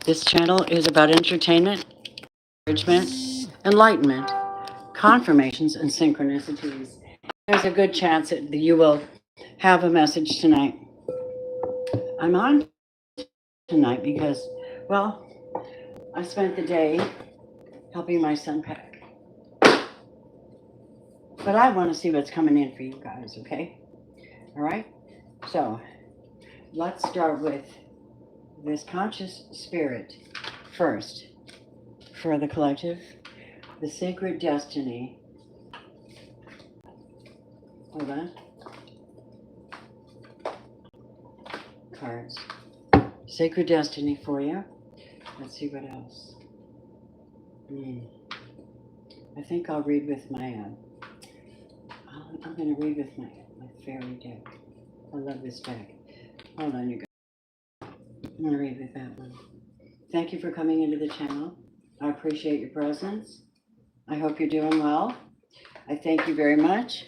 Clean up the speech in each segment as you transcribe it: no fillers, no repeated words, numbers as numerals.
This channel is about entertainment, encouragement, enlightenment, confirmations, and synchronicities. There's a good chance that you will have a message tonight. I'm on tonight because, well, I spent the day helping my son pack. But I want to see what's coming in for you guys, okay? All right? So let's start with this conscious spirit first for the collective, the sacred destiny. Hold on. Cards. Sacred destiny for you. Let's see what else. I think I'll read with my, I'm going to read with my fairy deck. I love this deck. Hold on, you guys. I'm going to read with that one. Thank you for coming into the channel. I appreciate your presence. I hope you're doing well. I thank you very much.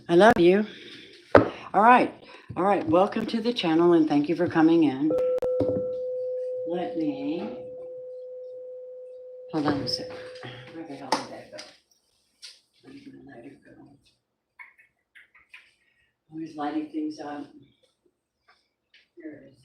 I love you. All right. Welcome to the channel and thank you for coming in. Let me, hold on a second. Where the hell did that go? Where did my lighter go? Always lighting things up. Here it is.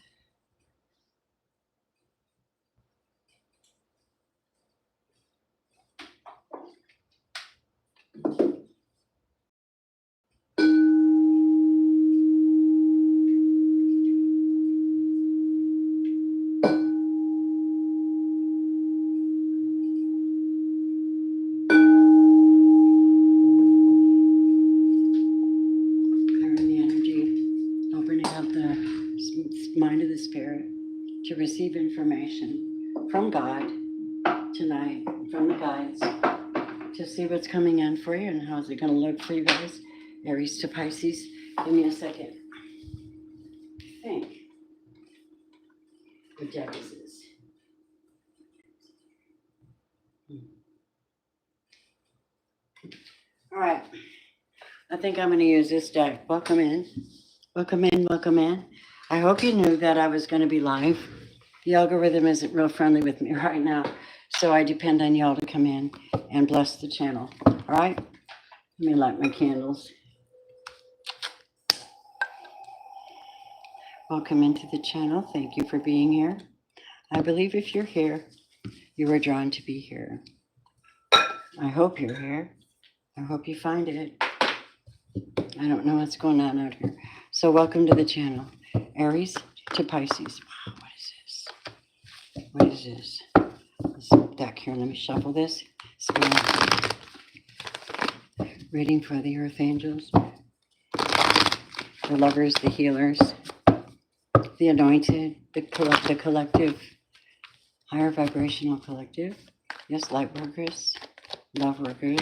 Clearing the energy, opening up the mind of the spirit to receive information from God tonight, from the guides, to see what's coming in for you and how's it going to look for you guys. Aries to Pisces. Give me a second. I think what deck is this? All right. I think I'm going to use this deck. Welcome in. Welcome in. Welcome in. I hope you knew that I was going to be live. The algorithm isn't real friendly with me right now, so I depend on y'all to come in and bless the channel. All right? Let me light my candles. Welcome into the channel. Thank you for being here. I believe if you're here, you are drawn to be here. I hope you're here. I hope you find it. I don't know what's going on out here. So welcome to the channel. Aries to Pisces. Wow, what is this? What is this? This deck here. Let me shuffle this. Reading for the Earth Angels, the lovers, the healers, the anointed, the collective, higher vibrational collective. Yes, light workers, love workers.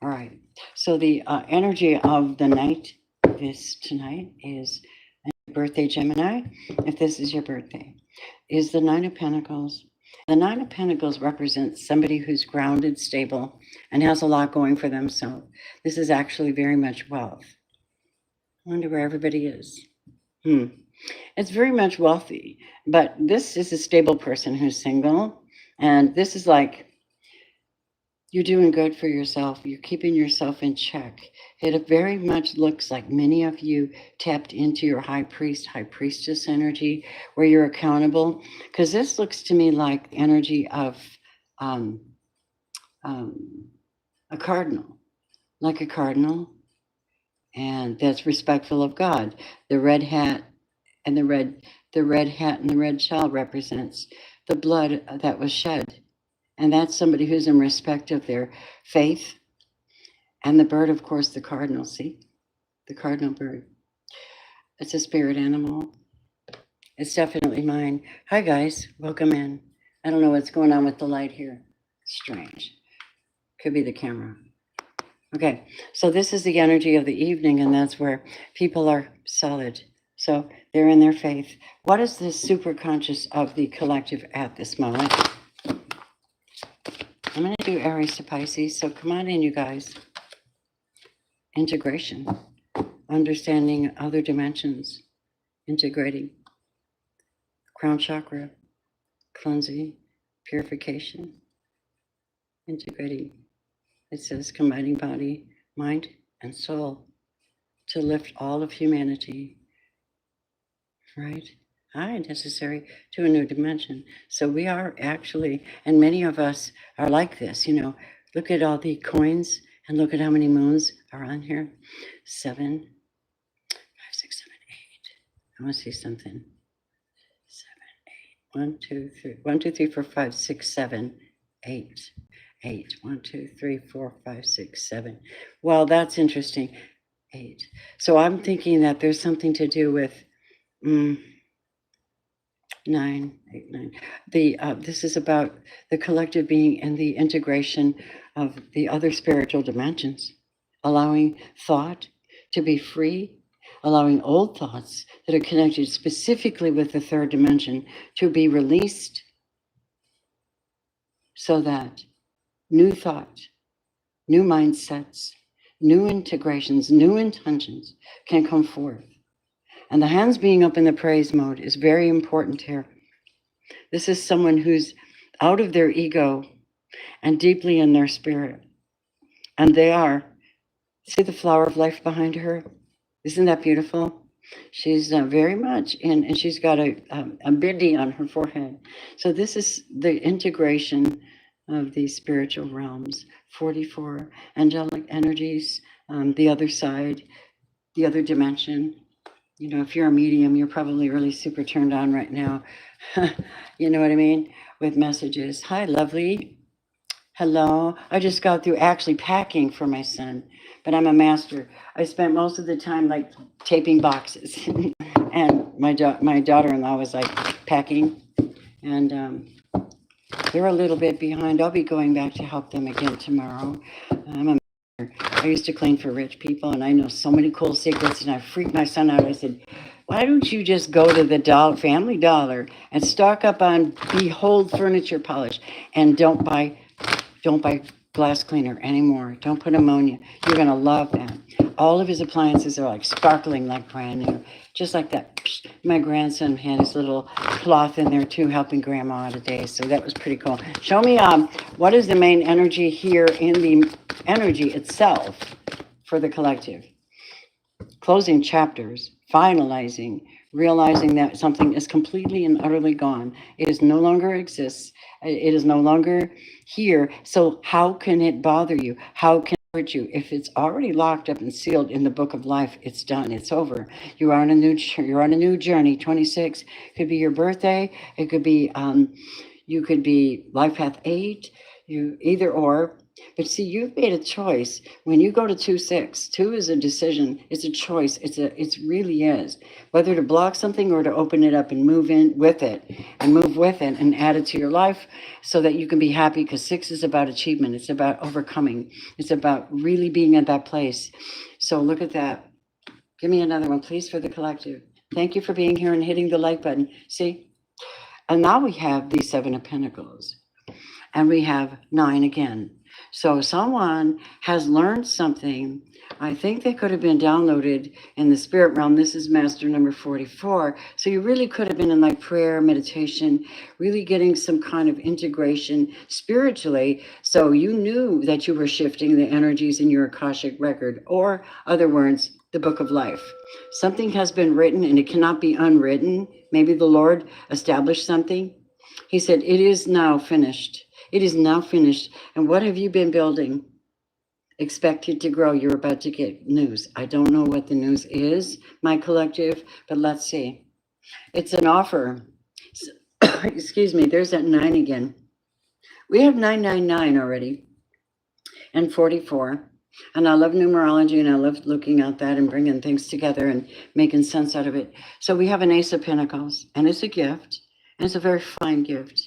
All right. So the energy of the night, tonight is birthday Gemini. If this is your birthday, is the Nine of Pentacles. The Nine of Pentacles represents somebody who's grounded, stable, and has a lot going for themselves. This is actually very much wealth. I wonder where everybody is. It's very much wealthy, but this is a stable person who's single, and this is like you're doing good for yourself. You're keeping yourself in check. It very much looks like many of you tapped into your high priest, high priestess energy, where you're accountable. Because this looks to me like energy of a cardinal, like a cardinal, and that's respectful of God. The red hat and the red and the red shell represents the blood that was shed. And that's somebody who's in respect of their faith. And the bird, of course, the cardinal, see? The cardinal bird. It's a spirit animal. It's definitely mine. Hi, guys. Welcome in. I don't know what's going on with the light here. Strange. Could be the camera. Okay, so this is the energy of the evening, and that's where people are solid. So they're in their faith. What is the superconscious of the collective at this moment? I'm going to do Aries to Pisces, so come on in, you guys. Integration, understanding other dimensions, integrating. crown chakra, cleansing, purification, integrating. It says combining body, mind, and soul to lift all of humanity, right? High necessary to a new dimension. So we are actually, and many of us are like this, look at all the coins and look at how many moons are on here. 7, 5, 6, 7, 8. I want to see something. 7, 8. 1, 2, 3. 1, 2, 3, 4, 5, 6, 7, 8. 8. 1, 2, 3, 4, 5, 6, 7. Well, that's interesting. 8. So I'm thinking that there's something to do with 9, 8, 9. This is about the collective being and the integration of the other spiritual dimensions, allowing thought to be free, allowing old thoughts that are connected specifically with the third dimension to be released, so that new thought, new mindsets, new integrations, new intentions can come forth. And the hands being up in the praise mode is very important here. This is someone who's out of their ego and deeply in their spirit. And they are, see the flower of life behind her? Isn't that beautiful? She's very much in, and she's got a bindi on her forehead. So this is the integration of these spiritual realms. 44 angelic energies, the other side, the other dimension. If you're a medium, you're probably really super turned on right now. You know what I mean? With messages. Hi, lovely. Hello. I just got through actually packing for my son, but I'm a master. I spent most of the time like taping boxes, and my daughter-in-law was like packing, and they're a little bit behind. I'll be going back to help them again tomorrow. I used to clean for rich people, and I know so many cool secrets, and I freaked my son out. I said, why don't you just go to the Family Dollar and stock up on Behold furniture polish, and don't buy glass cleaner anymore. Don't put ammonia. You're going to love that. All of his appliances are like sparkling like brand new, just like that. My grandson had his little cloth in there too, helping grandma out a day. So that was pretty cool. Show me what is the main energy here in the energy itself for the collective. Closing chapters, finalizing, realizing that something is completely and utterly gone. It is no longer exists. It is no longer here. So how can it bother you? How can it hurt you? If it's already locked up and sealed in the book of life, it's done. It's over. You're on a new journey. 26 could be your birthday. It could be you could be life path 8. You either or. But see, you've made a choice. When you go to 2-6, 2 is a decision. It's a choice. It really is. Whether to block something or to open it up and move in with it and move with it and add it to your life so that you can be happy, because 6 is about achievement. It's about overcoming. It's about really being at that place. So look at that. Give me another one, please, for the collective. Thank you for being here and hitting the like button. See? And now we have the 7 of Pentacles. And we have 9 again. So someone has learned something. I think they could have been downloaded in the spirit realm. This is master number 44. So you really could have been in like prayer, meditation, really getting some kind of integration spiritually. So you knew that you were shifting the energies in your Akashic record, or other words, the book of life. Something has been written and it cannot be unwritten. Maybe the Lord established something. He said, it is now finished. It is now finished. And what have you been building? Expected to grow. You're about to get news. I don't know what the news is, my collective, but let's see. It's an offer. Excuse me, there's that 9 again. We have 999 already and 44. And I love numerology, and I love looking at that and bringing things together and making sense out of it. So we have an Ace of Pentacles, and it's a gift, and it's a very fine gift.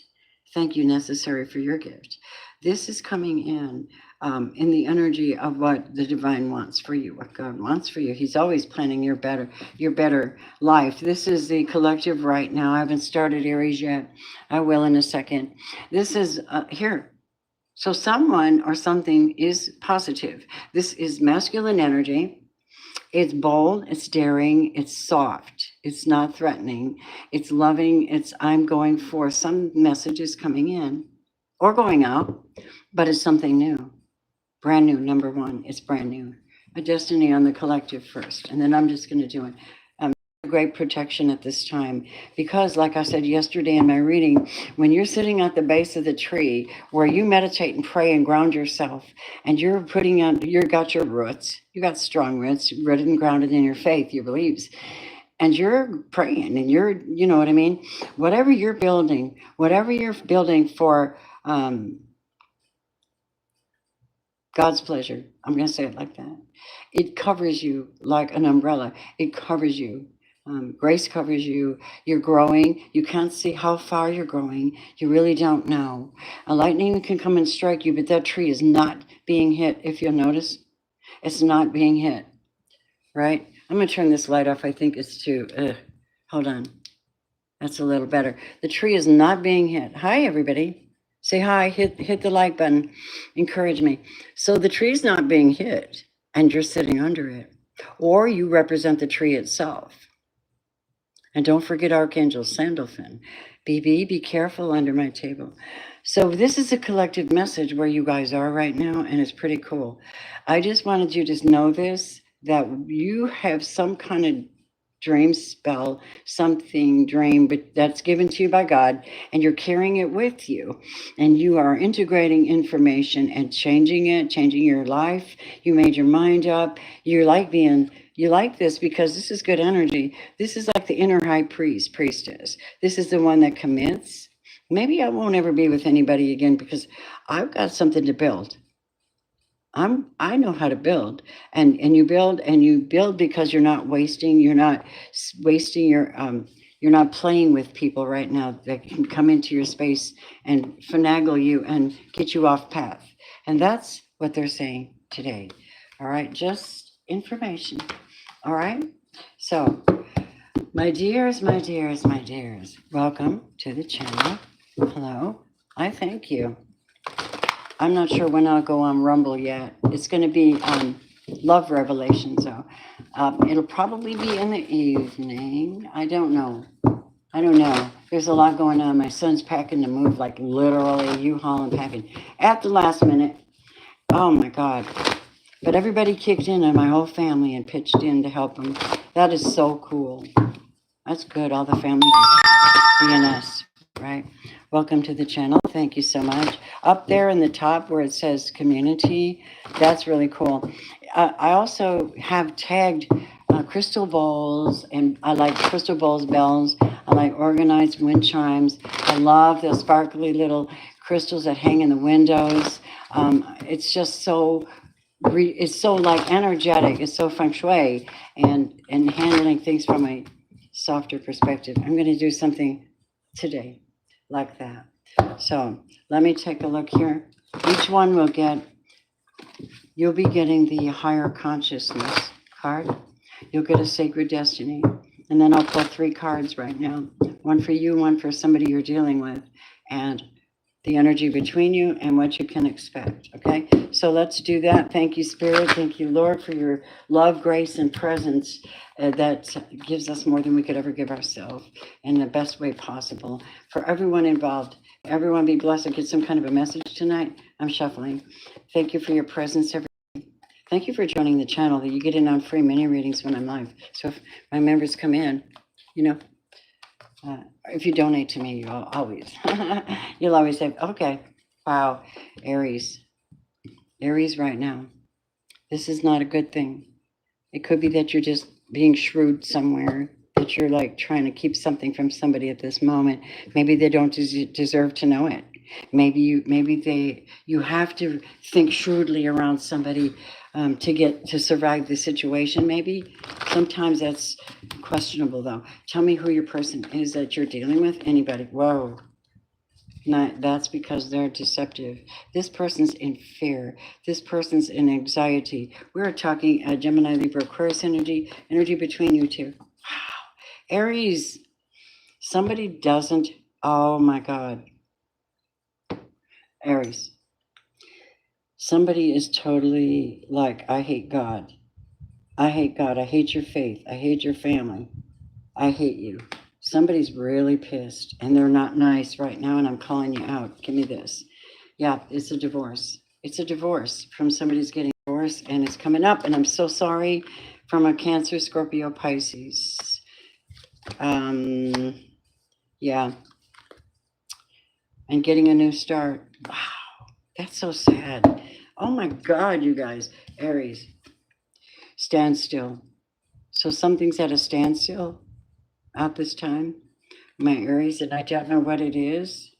Thank you, necessary for your gift. This is coming in the energy of what the divine wants for you, what God wants for you. He's always planning your better life. This is the collective right now. I haven't started Aries yet. I will in a second. This is here. So someone or something is positive. This is masculine energy. It's bold, it's daring, it's soft, it's not threatening, it's loving, it's I'm going for some messages coming in or going out, but it's something new, brand new. Number one, it's brand new. A destiny on the collective first, and then I'm just going to do it. Great protection at this time because, like I said yesterday in my reading, when you're sitting at the base of the tree where you meditate and pray and ground yourself, and you're putting on, you got your roots, you got strong roots, rooted and grounded in your faith, your beliefs, and you're praying and you're, you know what I mean? Whatever you're building for God's pleasure, I'm going to say it like that. It covers you like an umbrella. It covers you. Grace covers you. You're growing. You can't see how far you're growing. You really don't know. A lightning can come and strike you, but that tree is not being hit. If you'll notice, it's not being hit. Right? I'm going to turn this light off. I think it's too. Hold on. That's a little better. The tree is not being hit. Hi, everybody. Say hi. Hit the like button. Encourage me. So the tree's not being hit, and you're sitting under it, or you represent the tree itself. And don't forget Archangel Sandalphon. BB, be careful under my table. So this is a collective message where you guys are right now, and it's pretty cool. I just wanted you to know this, that you have some kind of dream spell, something dream, but that's given to you by God, and you're carrying it with you, and you are integrating information and changing your life. You made your mind up. You like this because this is good energy. This is like the inner high priestess. This is the one that commits. Maybe I won't ever be with anybody again because I've got something to build. I know how to build, and you build because you're not wasting your you're not playing with people right now that can come into your space and finagle you and get you off path. And that's what they're saying today. All right, just information. All right. So, my dears, welcome to the channel. Hello. I thank you. I'm not sure when I'll go on Rumble yet. It's going to be Love Revelations, though. It'll probably be in the evening. I don't know. There's a lot going on. My son's packing to move, like literally U-Haul and packing at the last minute. Oh my God. But everybody kicked in, and my whole family and pitched in to help him. That is so cool. That's good. All the family being us, right? Welcome to the channel. Thank you so much. Up there in the top where it says community, that's really cool. I also have tagged crystal bowls, and I like crystal bowls bells. I like organized wind chimes. I love those sparkly little crystals that hang in the windows. It's just so it's so like energetic. It's so feng shui, and handling things from a softer perspective. I'm going to do something today like that. So let me take a look here. Each one will get, you'll be getting the higher consciousness card. You'll get a sacred destiny. And then I'll pull 3 cards right now. One for you, one for somebody you're dealing with, and the energy between you and what you can expect. Okay, so let's do that. Thank you, Spirit. Thank you, Lord, for your love, grace, and presence that gives us more than we could ever give ourselves in the best way possible. For everyone involved, everyone be blessed and get some kind of a message tonight. I'm shuffling. Thank you for your presence, everyone. Thank you for joining the channel. That you get in on free mini readings when I'm live. So if my members come in, you know, if you donate to me, you'll always say, okay, wow, Aries right now. This is not a good thing. It could be that you're just being shrewd somewhere, that you're like trying to keep something from somebody at this moment. Maybe they don't deserve to know it. Maybe you have to think shrewdly around somebody to survive the situation. Maybe sometimes that's questionable though. Tell me who your person is that you're dealing with. Anybody? Whoa. That's because they're deceptive. This person's in fear. This person's in anxiety. We're talking Gemini, Libra, Aquarius energy between you two. Wow. Aries, somebody doesn't, oh my God. Aries, somebody is totally like, I hate God. I hate God. I hate your faith. I hate your family. I hate you. Somebody's really pissed and they're not nice right now, and I'm calling you out. Give me this. Yeah, it's a divorce. It's a divorce from somebody's getting divorced, and it's coming up, and I'm so sorry, from a Cancer, Scorpio, Pisces. Yeah, and getting a new start. Wow, that's so sad. Oh my God, you guys. Aries, stand still. So something's at a standstill at this time, my Aries, and I don't know what it is.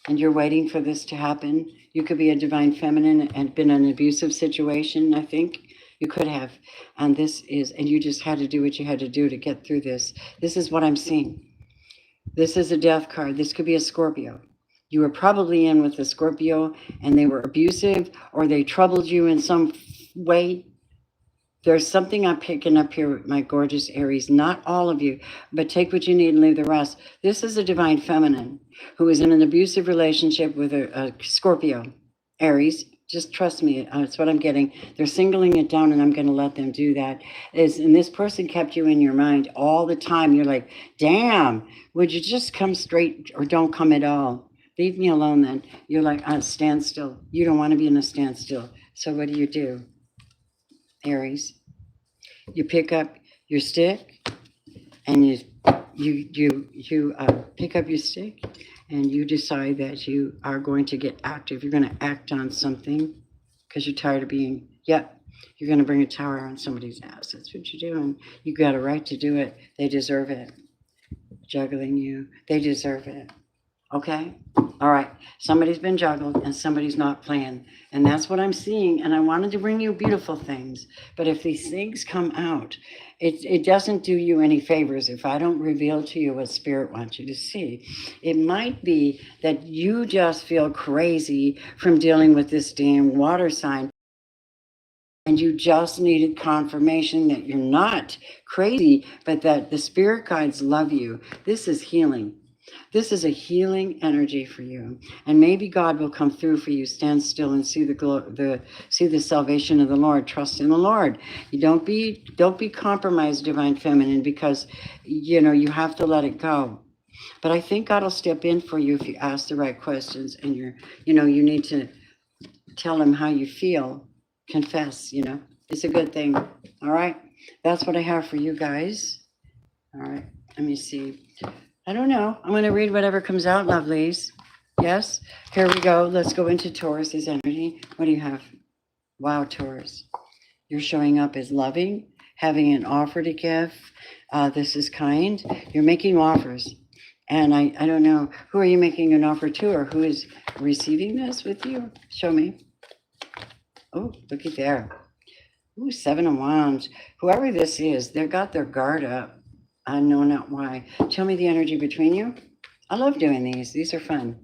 And you're waiting for this to happen. You could be a divine feminine and been in an abusive situation, I think. You could have. And this is, and you just had to do what you had to do to get through this. This is what I'm seeing. This is a death card. This could be a Scorpio. You were probably in with a Scorpio and they were abusive, or they troubled you in some way. There's something I'm picking up here, my gorgeous Aries. Not all of you, but take what you need and leave the rest. This is a divine feminine who is in an abusive relationship with a Scorpio. Aries, just trust me, that's what I'm getting. They're singling it down, and I'm going to let them do that. And this person kept you in your mind all the time. You're like, damn, would you just come straight or don't come at all? Leave me alone then. You're like on a standstill. You don't want to be in a standstill. So what do? Aries, you pick up your stick and you pick up your stick and you decide that you are going to get active. You're going to act on something because you're tired of being, you're going to bring a tower on somebody's ass. That's what you're doing. You got a right to do it. They deserve it. Juggling you, they deserve it. Okay? All right. Somebody's been juggled and somebody's not playing. And that's what I'm seeing. And I wanted to bring you beautiful things. But if these things come out, it doesn't do you any favors if I don't reveal to you what Spirit wants you to see. It might be that you just feel crazy from dealing with this damn water sign. And you just needed confirmation that you're not crazy, but that the spirit guides love you. This is healing. This is a healing energy for you, and maybe God will come through for you. Stand still and see see the salvation of the Lord. Trust in the Lord. You don't be compromised, divine feminine, because you have to let it go. But I think God will step in for you if you ask the right questions, and you need to tell him how you feel. Confess. It's a good thing. All right, that's what I have for you guys. All right, let me see. I don't know. I'm going to read whatever comes out, lovelies. Yes? Here we go. Let's go into Taurus's energy. What do you have? Wow, Taurus. You're showing up as loving, having an offer to give. This is kind. You're making offers. And I don't know, who are you making an offer to, or who is receiving this with you? Show me. Oh, looky there. Ooh, 7 of Wands. Whoever this is, they've got their guard up. I know not why. Tell me the energy between you. I love doing these. These are fun.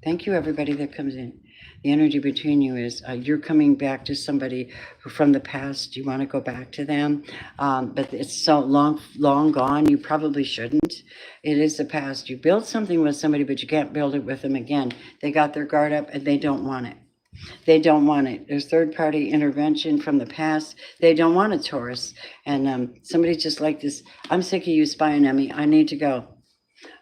Thank you, everybody that comes in. The energy between you is you're coming back to somebody who from the past. You want to go back to them, but it's so long gone. You probably shouldn't. It is the past. You built something with somebody, but you can't build it with them again. They got their guard up and they don't want it. They don't want it. There's third-party intervention from the past. They don't want a Taurus. And somebody just like this, I'm sick of you spying on me. I need to go.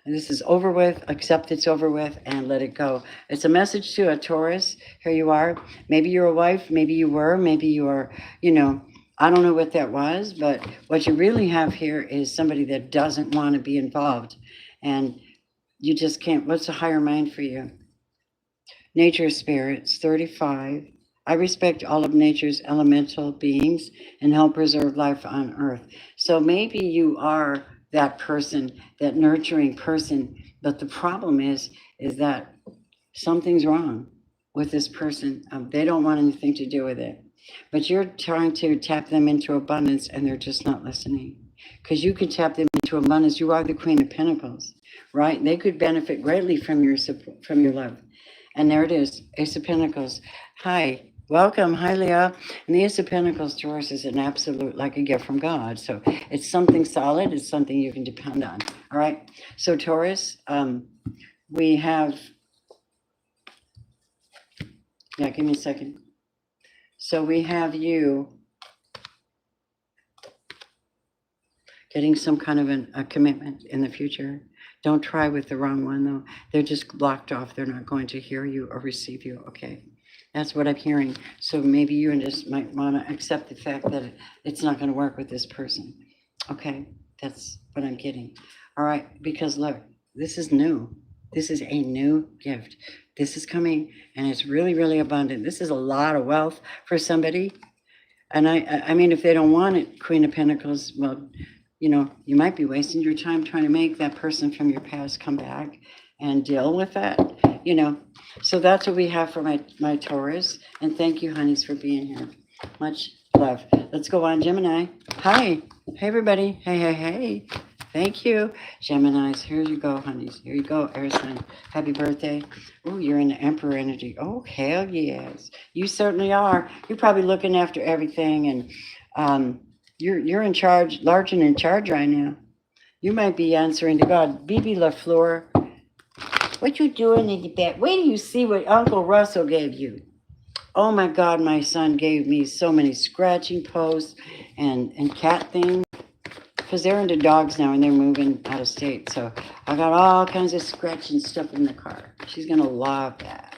And this is over with. Accept it's over with and let it go. It's a message to a Taurus. Here you are. Maybe you're a wife. Maybe you were. Maybe you are, I don't know what that was. But what you really have here is somebody that doesn't want to be involved. And you just can't. What's a higher mind for you? Nature spirits, 35. I respect all of nature's elemental beings and help preserve life on earth. So maybe you are that person, that nurturing person, but the problem is that something's wrong with this person. They don't want anything to do with it. But you're trying to tap them into abundance and they're just not listening. Because you can tap them into abundance. You are the Queen of Pentacles, right? They could benefit greatly from your support, from your love. And there it is, Ace of Pentacles. Hi, welcome. Hi, Leah. And the Ace of Pentacles, Taurus, is an absolute, like a gift from God. So it's something solid. It's something you can depend on. All right. So Taurus, we have, give me a second. So we have you getting some kind of a commitment in the future. Don't try with the wrong one, though. They're just blocked off. They're not going to hear you or receive you. Okay. That's what I'm hearing. So maybe you just might want to accept the fact that it's not going to work with this person. Okay. That's what I'm getting. All right. Because look, this is new. This is a new gift. This is coming and it's really, really abundant. This is a lot of wealth for somebody. And I mean, if they don't want it, Queen of Pentacles, well, you know, you might be wasting your time trying to make that person from your past come back and deal with that, you know. So that's what we have for my Taurus. And thank you, honeys, for being here. Much love. Let's go on, Gemini. Hi. Hey, everybody. Hey, hey, hey. Thank you, Geminis. Here you go, honeys. Here you go, air sign. Happy birthday. Oh, you're in the Emperor energy. Oh, hell yes. You certainly are. You're probably looking after everything, and you're in charge, large and in charge right now. You might be answering to God. Bibi LaFleur, what you doing in the bed? Wait till you see what Uncle Russell gave you. Oh, my God, my son gave me so many scratching posts and cat things. Because they're into dogs now and they're moving out of state. So I got all kinds of scratching stuff in the car. She's going to love that.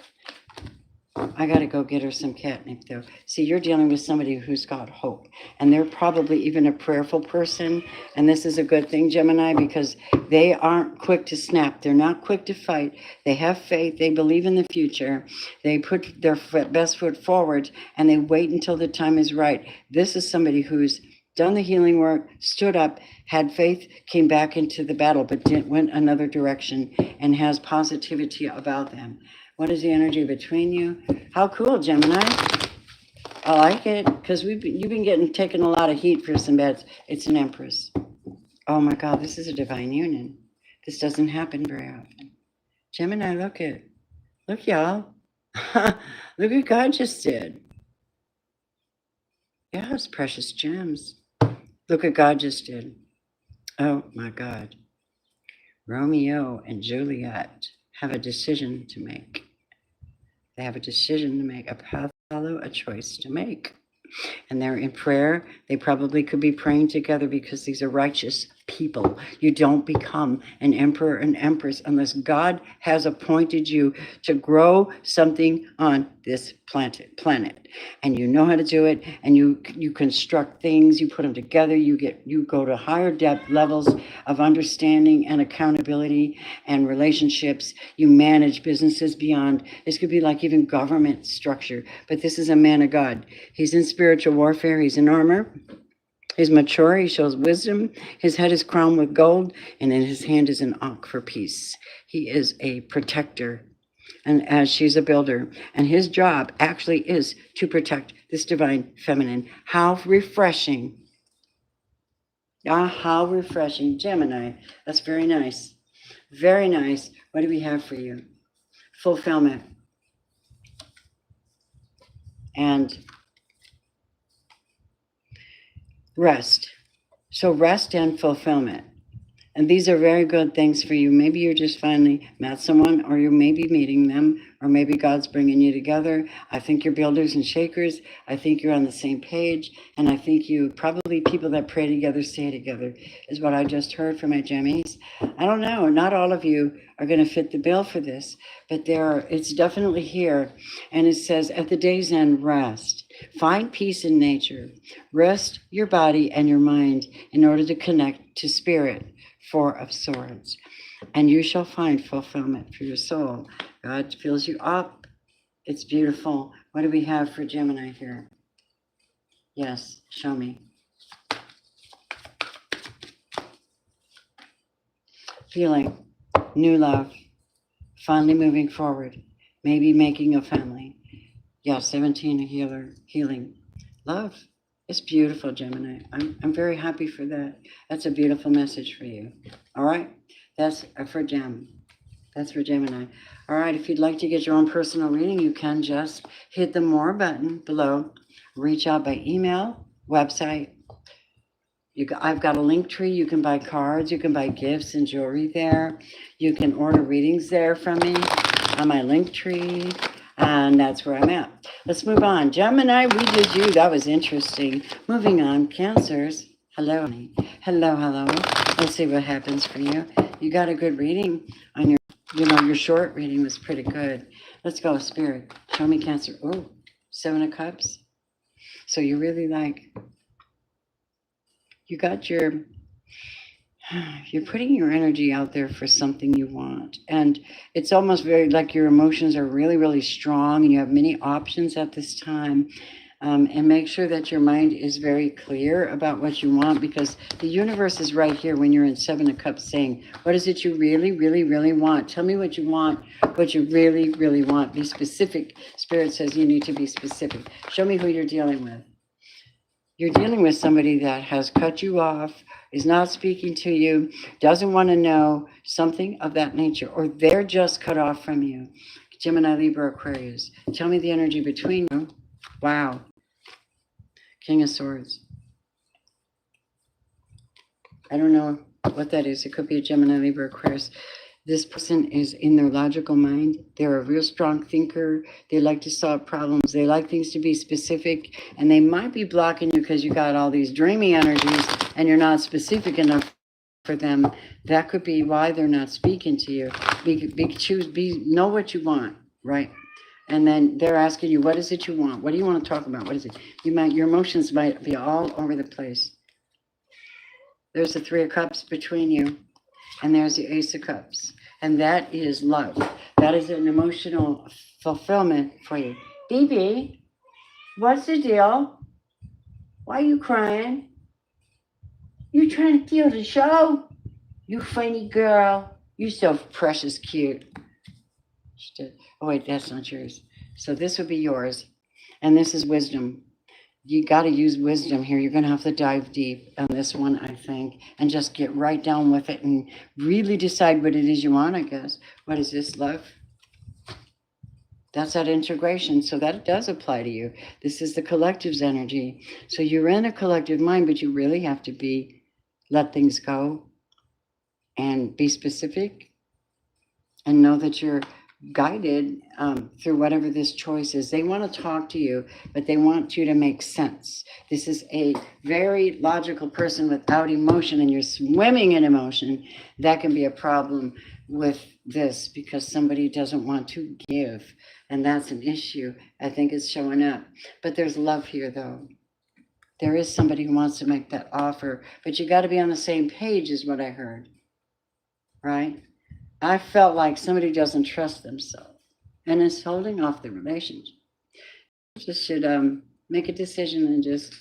I got to go get her some catnip, though. See, you're dealing with somebody who's got hope. And they're probably even a prayerful person. And this is a good thing, Gemini, because they aren't quick to snap. They're not quick to fight. They have faith. They believe in the future. They put their best foot forward. And they wait until the time is right. This is somebody who's done the healing work, stood up, had faith, came back into the battle, but went another direction and has positivity about them. What is the energy between you? How cool, Gemini. I like it because you've been taking a lot of heat for some beds. It's an Empress. Oh my God, this is a divine union. This doesn't happen very often. Gemini, look, y'all. Look what God just did. Yes, precious gems. Look what God just did. Oh my God. Romeo and Juliet have a decision to make. They have a decision to make, a path to follow, a choice to make. And they're in prayer. They probably could be praying together because these are righteous people. You don't become an emperor and empress unless God has appointed you to grow something on this planet. And you know how to do it, and you construct things, you put them together, you go to higher depth levels of understanding and accountability and relationships. You manage businesses beyond. This could be like even government structure, but this is a man of God. He's in spiritual warfare, he's in armor. He's mature, he shows wisdom, his head is crowned with gold, and in his hand is an ankh for peace. He is a protector, and as she's a builder, and his job actually is to protect this divine feminine. How refreshing. Ah, how refreshing. Gemini, that's very nice. Very nice. What do we have for you? Fulfillment. And rest. So rest and fulfillment. And these are very good things for you. Maybe you're just finally met someone, or you may be meeting them, or maybe God's bringing you together. I think you're builders and shakers. I think you're on the same page. And I think you probably people that pray together stay together is what I just heard from my Gemmies. I don't know. Not all of you are going to fit the bill for this, but it's definitely here. And it says, at the day's end, rest. Find peace in nature. Rest your body and your mind in order to connect to spirit. Four of Swords. And you shall find fulfillment for your soul. God fills you up. It's beautiful. What do we have for Gemini here? Yes, show me. Feeling new love. Finally moving forward. Maybe making a family. Yeah, 17, a healing. Love. It's beautiful, Gemini. I'm very happy for that. That's a beautiful message for you. All right? That's for Gem. That's for Gemini. All right, if you'd like to get your own personal reading, you can just hit the More button below. Reach out by email, website. I've got a link tree. You can buy cards. You can buy gifts and jewelry there. You can order readings there from me on my link tree. And that's where I'm at. Let's move on. Gemini, we did you. That was interesting. Moving on. Cancers. Hello, honey. Hello, hello. Let's see what happens for you. You got a good reading on your, your short reading was pretty good. Let's go, Spirit. Show me Cancer. Oh, 7 of Cups. So you really you got you're putting your energy out there for something you want. And it's almost very like your emotions are really, really strong and you have many options at this time. And make sure that your mind is very clear about what you want, because the universe is right here when you're in 7 of Cups saying, what is it you really, really, really want? Tell me what you want, what you really, really want. Be specific. Spirit says you need to be specific. Show me who you're dealing with. You're dealing with somebody that has cut you off, is not speaking to you, doesn't want to know, something of that nature, or they're just cut off from you. Gemini, Libra, Aquarius. Tell me the energy between you. Wow. King of Swords. I don't know what that is. It could be a Gemini, Libra, Aquarius. This person is in their logical mind. They're a real strong thinker. They like to solve problems. They like things to be specific. And they might be blocking you because you got all these dreamy energies and you're not specific enough for them. That could be why they're not speaking to you. Know what you want, right? And then they're asking you, what is it you want? What do you want to talk about? What is it? Your emotions might be all over the place. There's the 3 of Cups between you, and there's the Ace of Cups. And that is love. That is an emotional fulfillment for you. BB, what's the deal? Why are you crying? You trying to steal the show? You funny girl. You so precious cute. Oh, wait, that's not yours. So this would be yours. And this is wisdom. You got to use wisdom here. You're going to have to dive deep on this one, I think, and just get right down with it and really decide what it is you want, I guess. What is this, love? That's that integration. So that does apply to you. This is the collective's energy. So you're in a collective mind, but you really have to let things go and be specific and know that you're guided through whatever this choice is. They want to talk to you, but they want you to make sense. This is a very logical person without emotion, and you're swimming in emotion. That can be a problem with this because somebody doesn't want to give, and that's an issue. I think it's showing up. But there's love here, though. There is somebody who wants to make that offer, but you got to be on the same page, is what I heard, right? I felt like somebody doesn't trust themselves and is holding off the relationship. Just should make a decision and just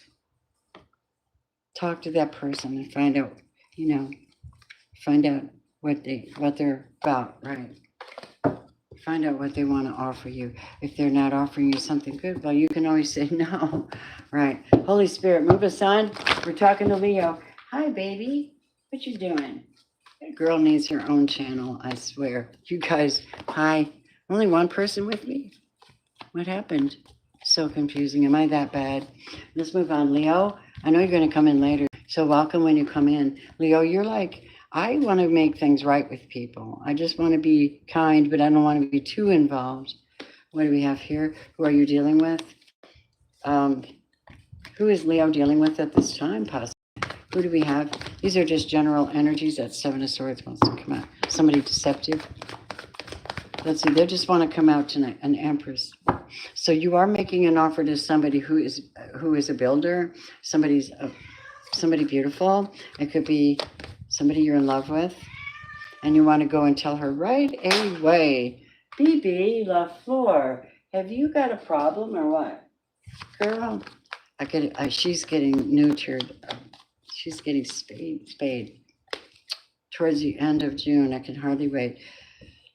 talk to that person and find out, what they're about, right? Find out what they want to offer you. If they're not offering you something good, well, you can always say no, right? Holy Spirit, move us on. We're talking to Leo. Hi, baby. What you doing? That girl needs her own channel, I swear. You guys, hi. Only one person with me? What happened? So confusing. Am I that bad? Let's move on. Leo, I know you're going to come in later, so welcome when you come in. Leo, you're like, I want to make things right with people. I just want to be kind, but I don't want to be too involved. What do we have here? Who are you dealing with? Who is Leo dealing with at this time, possibly? Who do we have? These are just general energies. That 7 of Swords wants to come out. Somebody deceptive. Let's see. They just want to come out tonight. An Empress. So you are making an offer to somebody who is a builder. Somebody beautiful. It could be somebody you're in love with, and you want to go and tell her right away. BB LaFleur, have you got a problem or what, girl? She's getting neutered. She's getting spayed towards the end of June. I can hardly wait.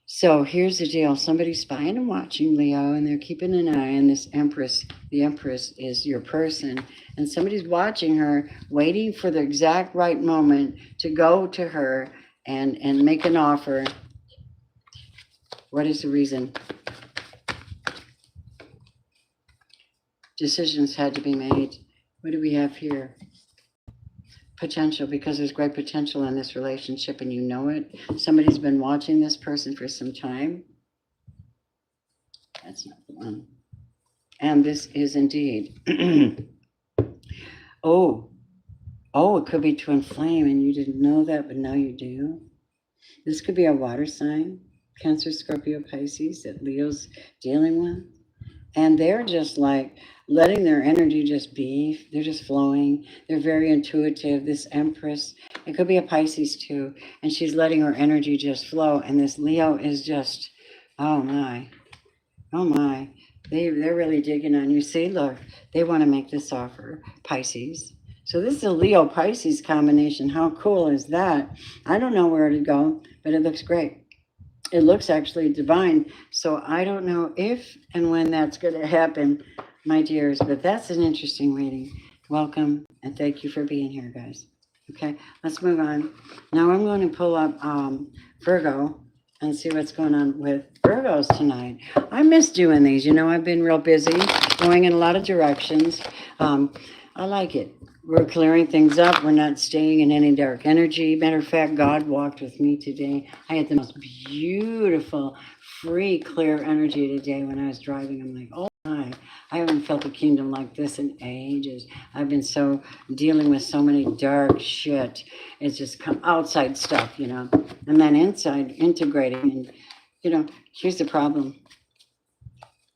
So here's the deal. Somebody's spying and watching, Leo, and they're keeping an eye on this Empress. The Empress is your person, and somebody's watching her, waiting for the exact right moment to go to her and make an offer. What is the reason? Decisions had to be made. What do we have here? Potential, because there's great potential in this relationship and you know it. Somebody's been watching this person for some time. That's not the one. And this is indeed. Oh, Oh, it could be twin flame and you didn't know that, but now you do. This could be a water sign, Cancer, Scorpio, Pisces, that Leo's dealing with. And they're just like letting their energy just be. They're just flowing. They're very intuitive. This Empress, it could be a Pisces too. And she's letting her energy just flow. And this Leo is just, oh my, oh my. They're really digging on you. See, look, they want to make this offer, Pisces. So this is a Leo Pisces combination. How cool is that? I don't know where to go, but it looks great. It looks actually divine. So I don't know if and when that's going to happen, my dears, but that's an interesting reading. Welcome and thank you for being here, guys. Okay, let's move on. Now I'm going to pull up Virgo and see what's going on with Virgos tonight. I miss doing these. You know, I've been real busy, going in a lot of directions. I like it. We're clearing things up. We're not staying in any dark energy. Matter of fact, God walked with me today. I had the most beautiful, free, clear energy today when I was driving. I'm like, oh my, I haven't felt a kingdom like this in ages. I've been so dealing with so many dark shit. It's just come outside stuff, you know, and then inside integrating. And, you know, here's the problem.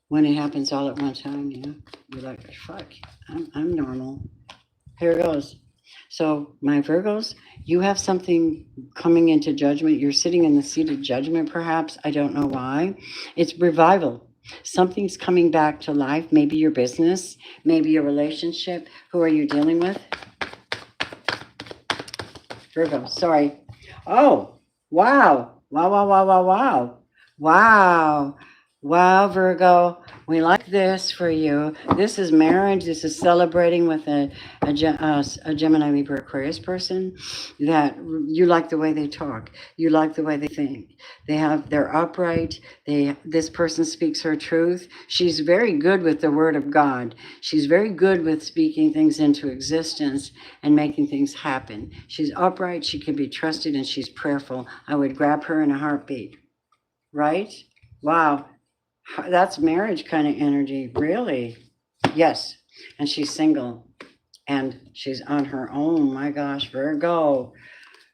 When it happens all at one time, you know, you're like, fuck, I'm normal. Here it goes. So my Virgos, you have something coming into judgment. You're sitting in the seat of judgment, perhaps. I don't know why. It's revival. Something's coming back to life. Maybe your business, maybe your relationship. Who are you dealing with? Virgo, sorry. Oh, wow. Wow, wow, wow, wow, wow. Wow. Wow, Virgo, we like this for you. This is marriage. This is celebrating with a Gemini, Libra, Aquarius person that you like the way they talk. You like the way they think. They're upright. This person speaks her truth. She's very good with the word of God. She's very good with speaking things into existence and making things happen. She's upright. She can be trusted and she's prayerful. I would grab her in a heartbeat. Right? Wow. That's marriage kind of energy, really. Yes. And she's single and she's on her own. My gosh, Virgo.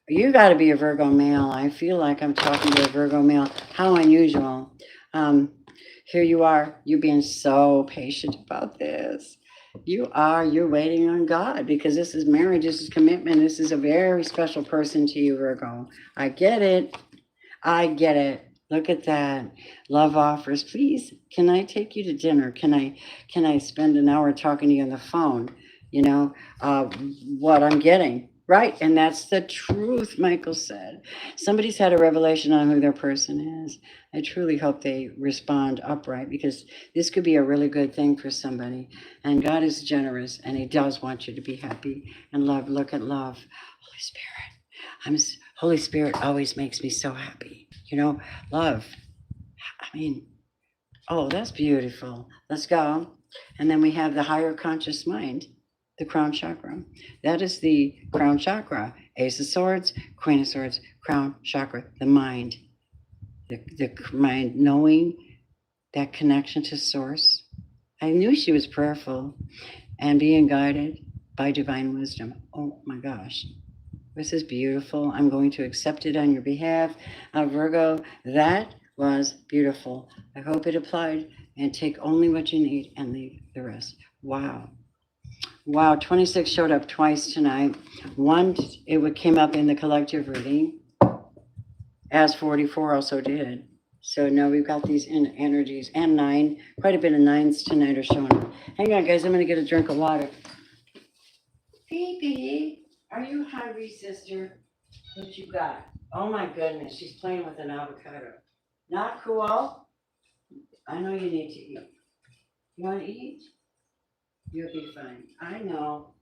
You got to be a Virgo male. I feel like I'm talking to a Virgo male. How unusual. Here you are. You being so patient about this. You're waiting on God because this is marriage. This is commitment. This is a very special person to you, Virgo. I get it. I get it. Look at that. Love offers. Please, can I take you to dinner? Can I spend an hour talking to you on the phone? You know, what I'm getting. Right. And that's the truth, Michael said. Somebody's had a revelation on who their person is. I truly hope they respond upright because this could be a really good thing for somebody. And God is generous and he does want you to be happy and love. Look at love. Holy Spirit. Holy Spirit always makes me so happy. You know, love. I mean, oh, that's beautiful. Let's go. And then we have the higher conscious mind, the crown chakra. That is the crown chakra. Ace of Swords, Queen of Swords, crown chakra, the mind. The mind knowing that connection to source. I knew she was prayerful and being guided by divine wisdom. Oh my gosh. This is beautiful. I'm going to accept it on your behalf. Virgo, that was beautiful. I hope it applied and take only what you need and leave the rest. Wow. Wow, 26 showed up twice tonight. One, it came up in the collective reading, as 44 also did. So now we've got these energies and 9. Quite a bit of 9s tonight are showing up. Hang on, guys. I'm going to get a drink of water. Phoebe. Are you hungry, sister? What you got? Oh my goodness, she's playing with an avocado. Not cool. I know you need to eat. You want to eat? You'll be fine. I know.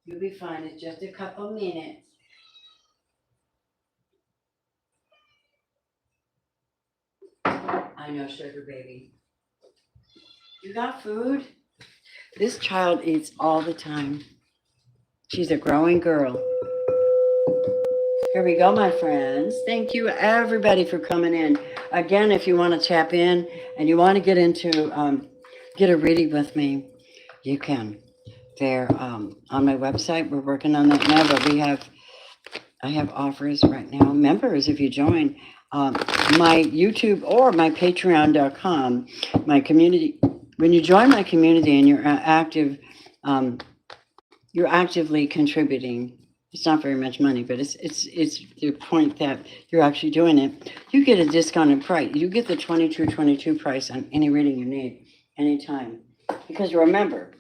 You'll be fine. It's just a couple minutes. I know, sugar baby. You got food? This child eats all the time. She's a growing girl. Here we go, my friends. Thank you, everybody, for coming in. Again, if you want to tap in and you want to get into, get a reading with me, you can. there on my website. We're working on that now, but I have offers right now. Members, if you join my YouTube or my Patreon.com, my community. When you join my community and you're active, you're actively contributing. It's not very much money, but it's the point that you're actually doing it. You get a discounted price. You get the 22 price on any reading you need, anytime, because you're a member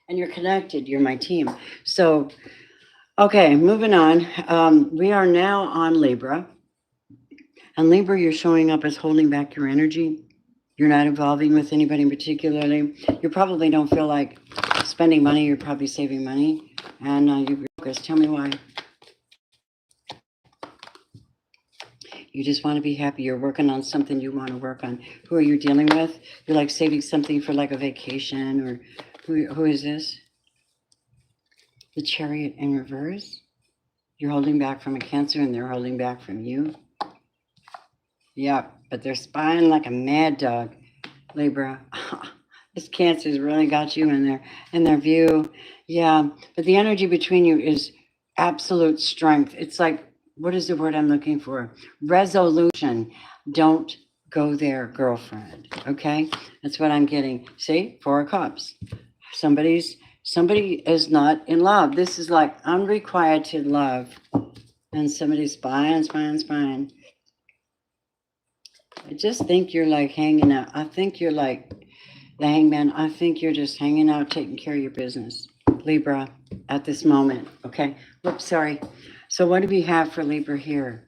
and you're connected. You're my team. So, okay, moving on. We are now on Libra, and Libra, you're showing up as holding back your energy. You're not evolving with anybody particularly. You probably don't feel like spending money. You're probably saving money. And you focus. Tell me why. You just want to be happy. You're working on something you want to work on. Who are you dealing with? You're like saving something for like a vacation, or who is this? The Chariot in reverse. You're holding back from a Cancer and they're holding back from you. Yeah, but they're spying like a mad dog, Libra. This Cancer's really got you in their view. Yeah, but the energy between you is absolute strength. It's like, what is the word I'm looking for? Resolution. Don't go there, girlfriend. Okay? That's what I'm getting. See? 4 of Cups. Somebody is not in love. This is like unrequited love. And somebody's spying. I just think you're like hanging out. I think you're like the Hangman. I think you're just hanging out, taking care of your business, Libra, at this moment. Okay. Whoops, sorry. So what do we have for Libra here?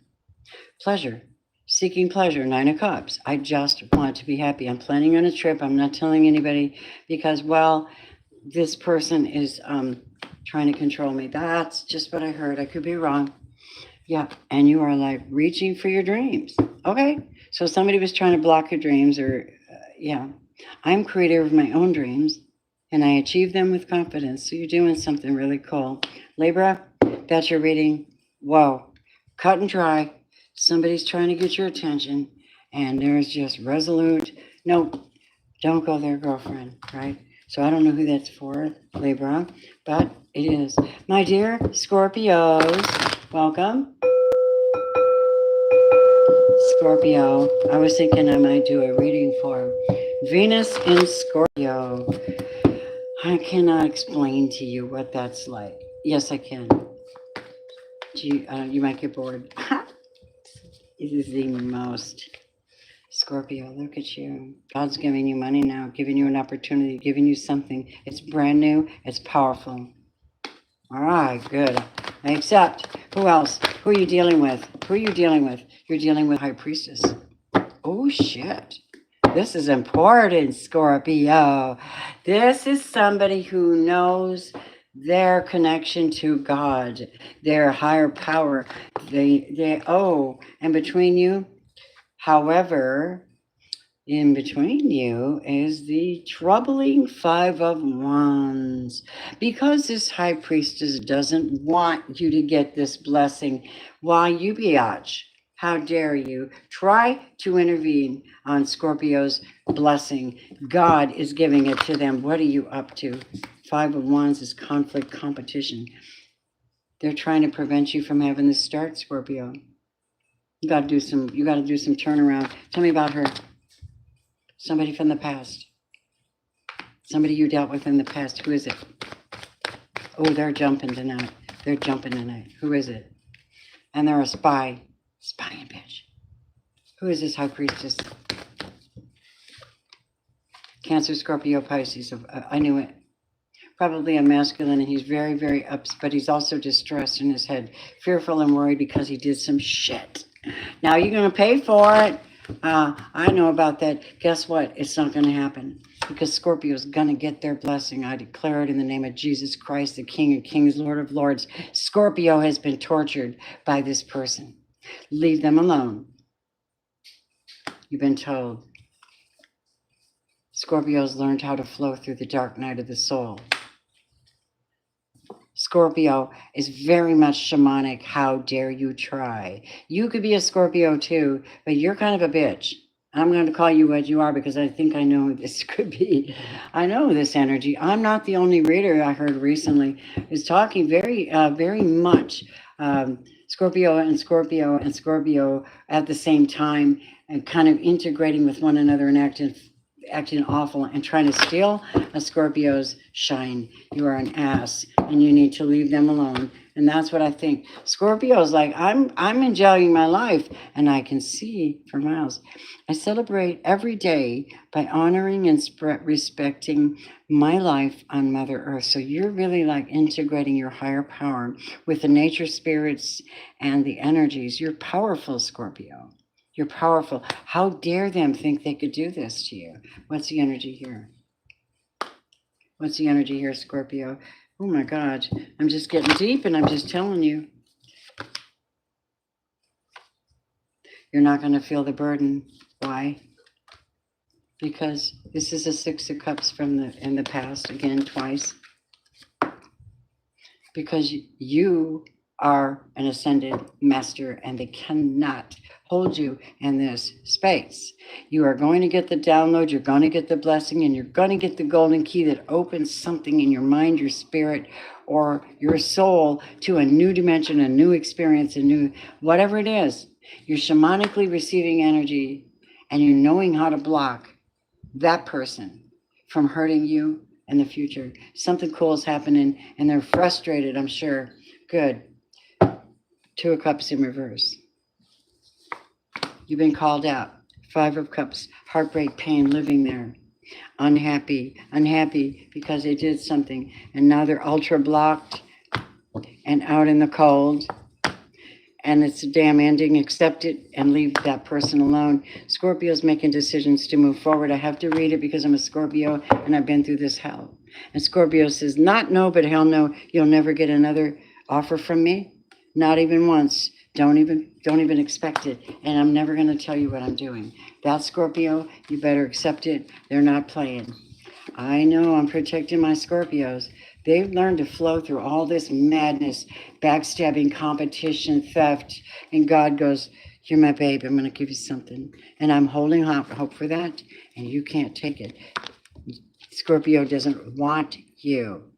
Pleasure. Seeking pleasure. 9 of Cups. I just want to be happy. I'm planning on a trip. I'm not telling anybody because, well, this person is trying to control me. That's just what I heard. I could be wrong. Yeah, and you are like reaching for your dreams. Okay, so somebody was trying to block your dreams, or yeah. I'm creator of my own dreams, and I achieve them with confidence. So you're doing something really cool. Libra, that's your reading. Whoa, cut and dry. Somebody's trying to get your attention, and there's just resolute. No, don't go there, girlfriend, right? So I don't know who that's for, Libra, but it is. My dear Scorpios, welcome. Scorpio. I was thinking I might do a reading for Venus in Scorpio. I cannot explain to you what that's like. Yes, I can. You might get bored. It is the most. Scorpio, look at you. God's giving you money now, giving you an opportunity, giving you something. It's brand new. It's powerful. All right, good. I accept. Who else? Who are you dealing with? Who are you dealing with? You're dealing with High Priestess. Oh, shit. This is important, Scorpio. This is somebody who knows their connection to God, their higher power. And between you, however, in between you is the troubling 5 of Wands. Because this High Priestess doesn't want you to get this blessing, why, you biatch? How dare you try to intervene on Scorpio's blessing? God is giving it to them. What are you up to? 5 of Wands is conflict, competition. They're trying to prevent you from having this start, Scorpio. You got to do some turnaround. Tell me about her. Somebody from the past. Somebody you dealt with in the past. Who is it? Oh, they're jumping tonight. Who is it? And they're a spy. Spying bitch. Who is this High Priestess? Cancer, Scorpio, Pisces. I knew it. Probably a masculine, and he's very, very upset, but he's also distressed in his head, fearful and worried because he did some shit. Now you're going to pay for it. I know about that. Guess what? It's not going to happen because Scorpio's going to get their blessing. I declare it in the name of Jesus Christ, the King of Kings, Lord of Lords. Scorpio has been tortured by this person. Leave them alone. You've been told. Scorpio's learned how to flow through the dark night of the soul. Scorpio is very much shamanic. How dare you try? You could be a Scorpio too, but you're kind of a bitch. I'm going to call you what you are because I think I know who this could be. I know this energy. I'm not the only reader I heard recently is talking very much Scorpio and Scorpio and Scorpio at the same time and kind of integrating with one another and acting awful and trying to steal a Scorpio's shine. You are an ass and you need to leave them alone. And that's what I think. Scorpio's like, I'm enjoying my life and I can see for miles. I celebrate every day by honoring and respecting my life on Mother Earth. So you're really like integrating your higher power with the nature spirits and the energies. You're powerful, Scorpio. You're powerful. How dare them think they could do this to you? What's the energy here? What's the energy here, Scorpio? Oh my God, I'm just getting deep and I'm just telling you. You're not going to feel the burden. Why? Because this is a Six of Cups from in the past, again, twice. Because you are an ascended master and they cannot hold you in this space. You are going to get the download, you're going to get the blessing, and you're going to get the golden key that opens something in your mind, your spirit, or your soul to a new dimension, a new experience, a new whatever it is. You're shamanically receiving energy and you're knowing how to block that person from hurting you in the future. Something cool is happening and they're frustrated, I'm sure. Good. Two of Cups in reverse. You've been called out. Five of Cups, heartbreak, pain, living there. Unhappy because they did something and now they're ultra blocked and out in the cold. And it's a damn ending. Accept it and leave that person alone. Scorpio's making decisions to move forward. I have to read it because I'm a Scorpio and I've been through this hell. And Scorpio says, not no, but hell no. You'll never get another offer from me. Not even once. Don't even expect it. And I'm never going to tell you what I'm doing. That's Scorpio. You better accept it. They're not playing. I know I'm protecting my Scorpios. They've learned to flow through all this madness, backstabbing, competition, theft. And God goes, you're my babe. I'm going to give you something. And I'm holding hope for that. And you can't take it. Scorpio doesn't want you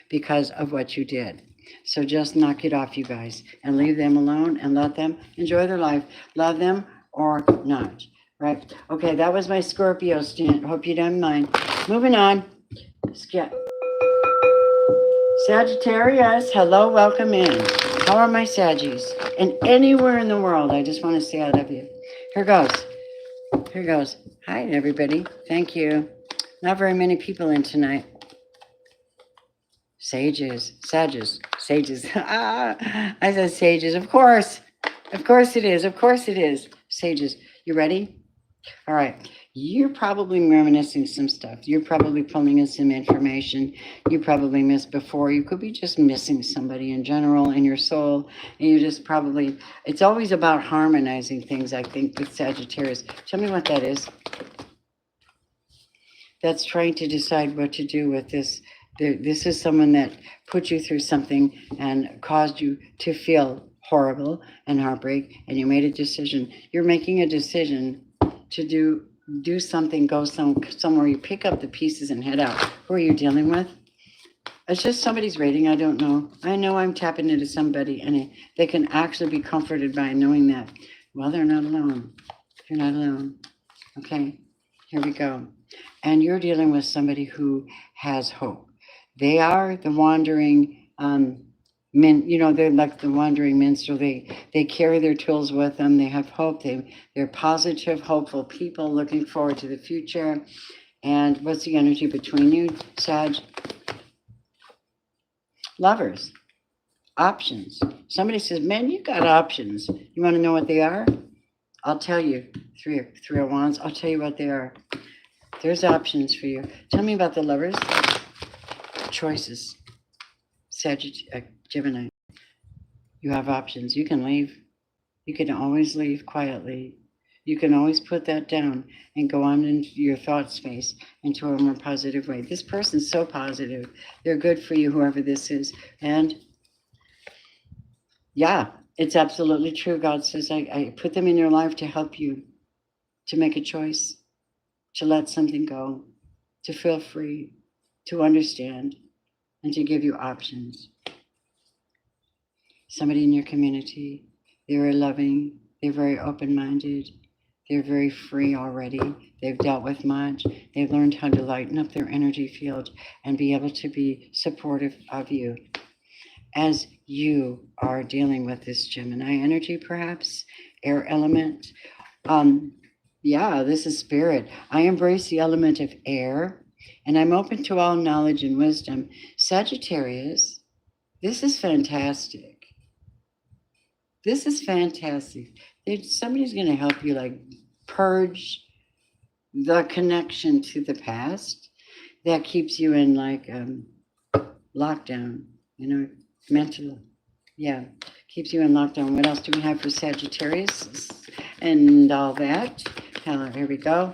because of what you did. So just knock it off, you guys, and leave them alone and let them enjoy their life. Love them or not. Right? Okay, that was my Scorpio stint. Hope you don't mind. Moving on. Sagittarius, hello, welcome in. How are my Saggies? And anywhere in the world, I just want to say I love you. Here goes. Here goes. Hi, everybody. Thank you. Not very many people in tonight. Sages. I said sages. Of course. Of course it is. Of course it is. Sages. You ready? All right. You're probably reminiscing some stuff. You're probably pulling in some information you probably missed before. You could be just missing somebody in general in your soul. And you just probably, it's always about harmonizing things, I think, with Sagittarius. Tell me what that is. That's trying to decide what to do with this. This is someone that put you through something and caused you to feel horrible and heartbreak, and you made a decision. You're making a decision to do something, go somewhere. You pick up the pieces and head out. Who are you dealing with? It's just somebody's rating. I don't know. I know I'm tapping into somebody, and they can actually be comforted by knowing that, well, they're not alone. You're not alone. Okay, here we go. And you're dealing with somebody who has hope. They are the wandering they're like the wandering minstrel. They carry their tools with them. They have hope. They're positive, hopeful people looking forward to the future. And what's the energy between you, Sag? Lovers. Options. Somebody says, man, you got options. You want to know what they are? I'll tell you. Three of Wands. I'll tell you what they are. There's options for you. Tell me about the lovers. Choices. Gemini. You have options. You can leave. You can always leave quietly. You can always put that down and go on into your thought space into a more positive way. This person's so positive. They're good for you, whoever this is. And yeah, it's absolutely true. God says, I put them in your life to help you. to make a choice, to let something go, to feel free, to understand, and to give you options. Somebody in your community, they're very loving, they're very open-minded, they're very free already, they've dealt with much, they've learned how to lighten up their energy field and be able to be supportive of you as you are dealing with this Gemini energy, perhaps, air element. Yeah, this is spirit. I embrace the element of air, and I'm open to all knowledge and wisdom. Sagittarius, this is fantastic. This is fantastic. Somebody's going to help you, like, purge the connection to the past that keeps you in, like, lockdown, mental. Yeah, keeps you in lockdown. What else do we have for Sagittarius and all that? Here we go.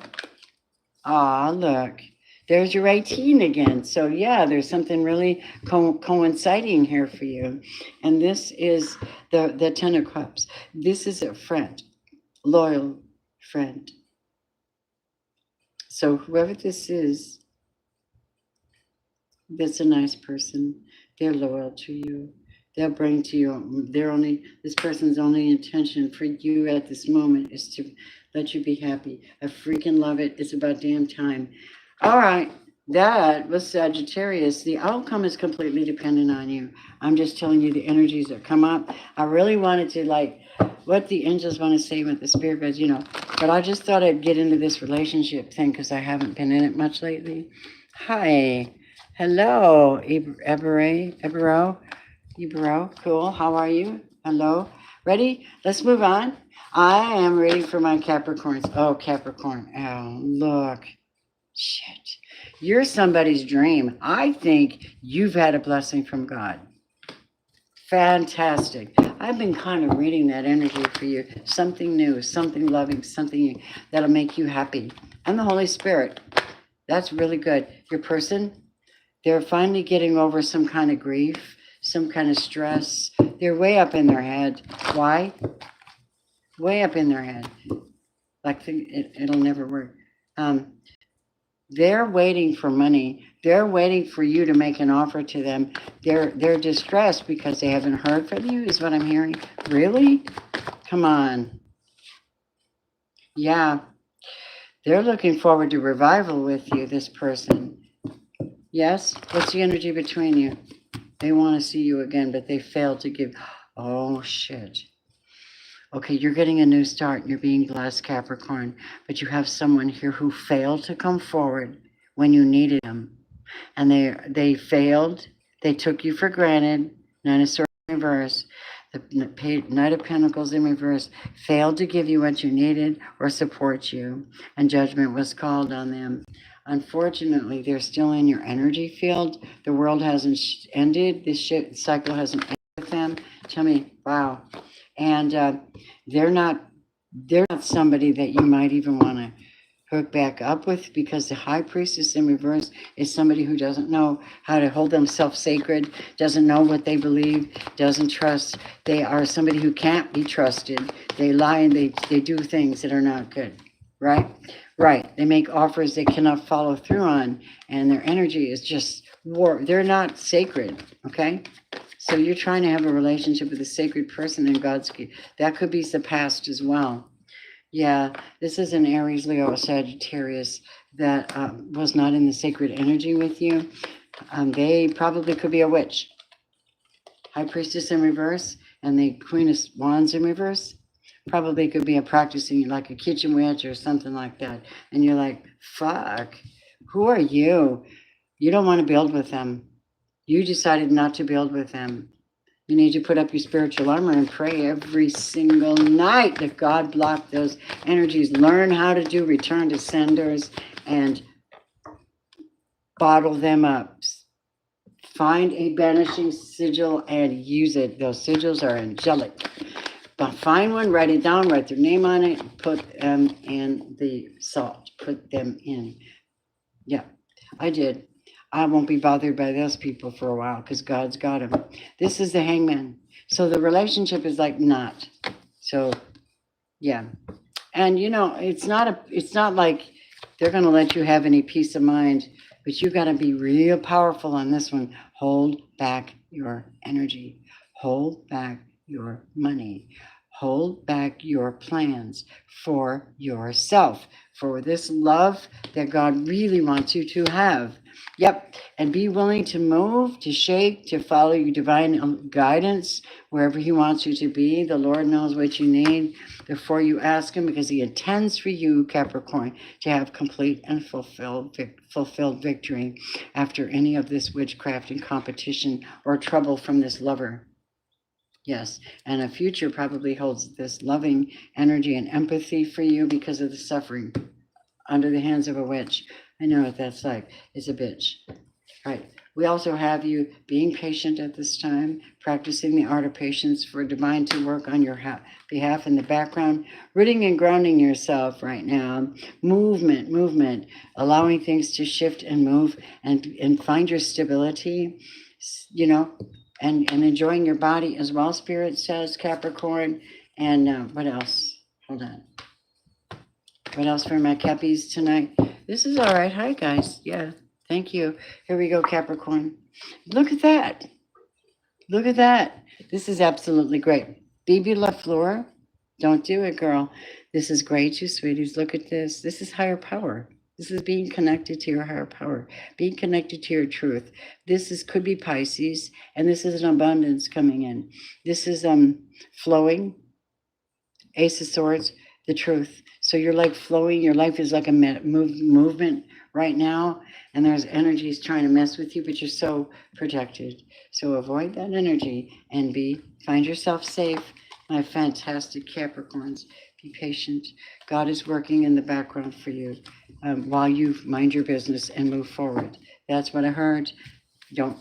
Look, there's your 18 again. So yeah, there's something really coinciding here for you. And this is the 10 of Cups. This is a friend, loyal friend. So whoever this is, that's a nice person. They're loyal to you. They'll bring to you, this person's only intention for you at this moment is to let you be happy. I freaking love it. It's about damn time. All right, that was Sagittarius. The outcome is completely dependent on you. I'm just telling you the energies that come up. I really wanted to, like, what the angels want to say with the spirit guides, but I just thought I'd get into this relationship thing because I haven't been in it much lately. Hi. Hello, Ibero. Cool. How are you? Hello. Ready? Let's move on. I am ready for my Capricorns. Oh, Capricorn. Oh, look. Shit. You're somebody's dream. I think you've had a blessing from God. Fantastic. I've been kind of reading that energy for you. Something new, something loving, something that'll make you happy. And the Holy Spirit. That's really good. Your person, they're finally getting over some kind of grief, some kind of stress. They're way up in their head. Why? Way up in their head. Like it'll never work. They're waiting for money. They're waiting for you to make an offer to them. They're distressed because they haven't heard from you, is what I'm hearing. Really? Come on. Yeah. They're looking forward to revival with you, this person. Yes? What's the energy between you? They want to see you again, but they failed to give. Oh, shit. Okay, you're getting a new start. You're being blessed, Capricorn. But you have someone here who failed to come forward when you needed them. And they failed. They took you for granted. Nine of Swords in reverse. The Knight of Pentacles in reverse failed to give you what you needed or support you. And judgment was called on them. Unfortunately, they're still in your energy field. The world hasn't ended. This cycle hasn't ended with them. Tell me, wow. And they're not somebody that you might even want to hook back up with, because the High Priestess in reverse is somebody who doesn't know how to hold themselves sacred, doesn't know what they believe, doesn't trust. They are somebody who can't be trusted. They lie and they do things that are not good, right? Right. They make offers they cannot follow through on, and their energy is just war. They're not sacred, okay? So you're trying to have a relationship with a sacred person in God's, that could be the past as well. Yeah, this is an Aries, Leo, Sagittarius that was not in the sacred energy with you. They probably could be a witch. High Priestess in reverse and the Queen of Wands in reverse. Probably could be a practicing, like a kitchen witch or something like that. And you're like, fuck, who are you? You don't want to build with them. You decided not to build with them. You need to put up your spiritual armor and pray every single night that God block those energies. Learn how to do return to senders and bottle them up. Find a banishing sigil and use it. Those sigils are angelic. But find one, write it down, write their name on it, and put them in the salt. Put them in. Yeah, I did. I won't be bothered by those people for a while because God's got them. This is the Hangman. So the relationship is like not. So, yeah. And you know, it's not like they're going to let you have any peace of mind, but you got to be real powerful on this one. Hold back your energy. Hold back your money. Hold back your plans for yourself, for this love that God really wants you to have. Yep. And be willing to move, to shake, to follow your divine guidance wherever He wants you to be. The Lord knows what you need before you ask Him, because He intends for you, Capricorn, to have complete and fulfilled victory after any of this witchcraft and competition or trouble from this lover. Yes, and a future probably holds this loving energy and empathy for you because of the suffering under the hands of a witch. I know what that's like. It's a bitch. Right. We also have you being patient at this time, practicing the art of patience for divine to work on your behalf in the background, rooting and grounding yourself right now. Movement, allowing things to shift and move and find your stability, you know, and enjoying your body as well, Spirit says, Capricorn. And what else? Hold on. What else for my Cappies tonight? This is all right. Hi, guys. Yeah. Thank you. Here we go, Capricorn. Look at that. Look at that. This is absolutely great. Bibi LaFleur, don't do it, girl. This is great, you sweeties. Look at this. This is higher power. This is being connected to your higher power, being connected to your truth. This is could be Pisces, and this is an abundance coming in. This is flowing. Ace of Swords, the truth. So you're like flowing. Your life is like a movement right now, and there's energies trying to mess with you, but you're so protected. So avoid that energy and find yourself safe, my fantastic Capricorns. Be patient. God is working in the background for you while you mind your business and move forward. That's what I heard. Don't,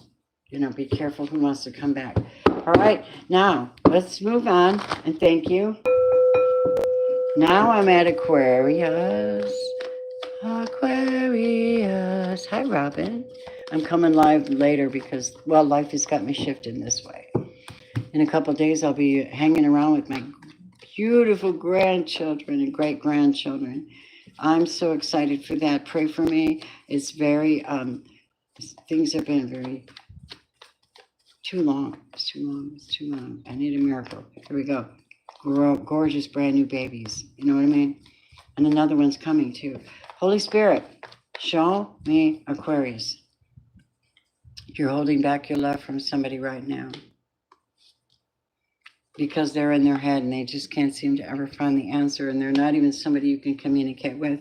be careful who wants to come back. All right, now let's move on, and thank you. Now I'm at Aquarius. Aquarius. Hi, Robin. I'm coming live later because, well, life has got me shifted this way. In a couple of days, I'll be hanging around with my beautiful grandchildren and great-grandchildren. I'm so excited for that. Pray for me. It's very, things have been very too long. It's too long. It's too long. I need a miracle. Here we go. Gorgeous brand new babies. You know what I mean? And another one's coming too. Holy Spirit, show me Aquarius. If you're holding back your love from somebody right now because they're in their head and they just can't seem to ever find the answer, and they're not even somebody you can communicate with.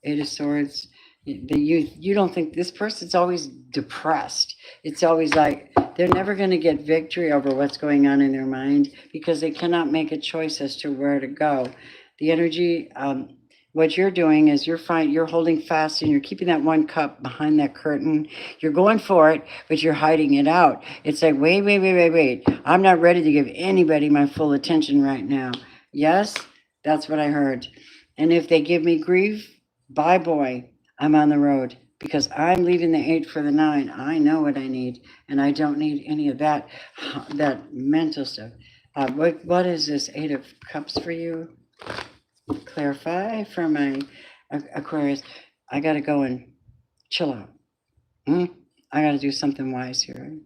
Eight of Swords. You don't think this person's always depressed. It's always like they're never going to get victory over what's going on in their mind because they cannot make a choice as to where to go. The energy, what you're doing is you're holding fast and you're keeping that one cup behind that curtain. You're going for it, but you're hiding it out. It's like, wait. I'm not ready to give anybody my full attention right now. Yes, that's what I heard. And if they give me grief, bye, boy. I'm on the road because I'm leaving the 8 for the 9. I know what I need, and I don't need any of that mental stuff. What is this 8 of Cups for you? Clarify for my Aquarius. I got to go and chill out. I got to do something wise here.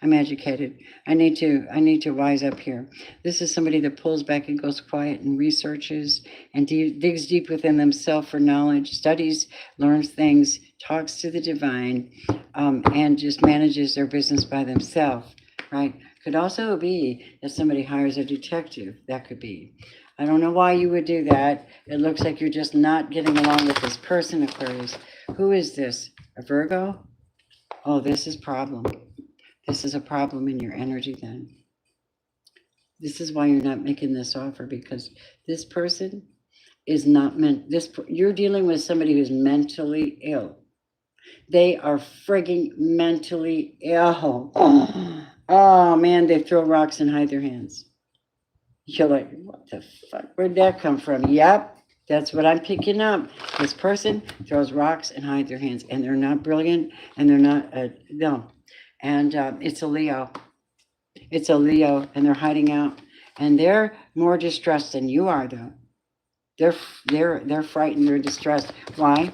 I'm educated. I need to wise up here. This is somebody that pulls back and goes quiet and researches and digs deep within themselves for knowledge, studies, learns things, talks to the divine, and just manages their business by themselves, right? Could also be that somebody hires a detective. That could be. I don't know why you would do that. It looks like you're just not getting along with this person, Aquarius. Who is this? A Virgo? Oh, this is problem. This is a problem in your energy then. This is why you're not making this offer, because this person is not you're dealing with somebody who's mentally ill. They are frigging mentally ill. Oh man, they throw rocks and hide their hands. You're like, what the fuck? Where'd that come from? Yep, that's what I'm picking up. This person throws rocks and hide their hands, and they're not brilliant, and they're not, no. And it's a Leo. It's a Leo, and they're hiding out. And they're more distressed than you are, though. They're frightened. They're distressed. Why?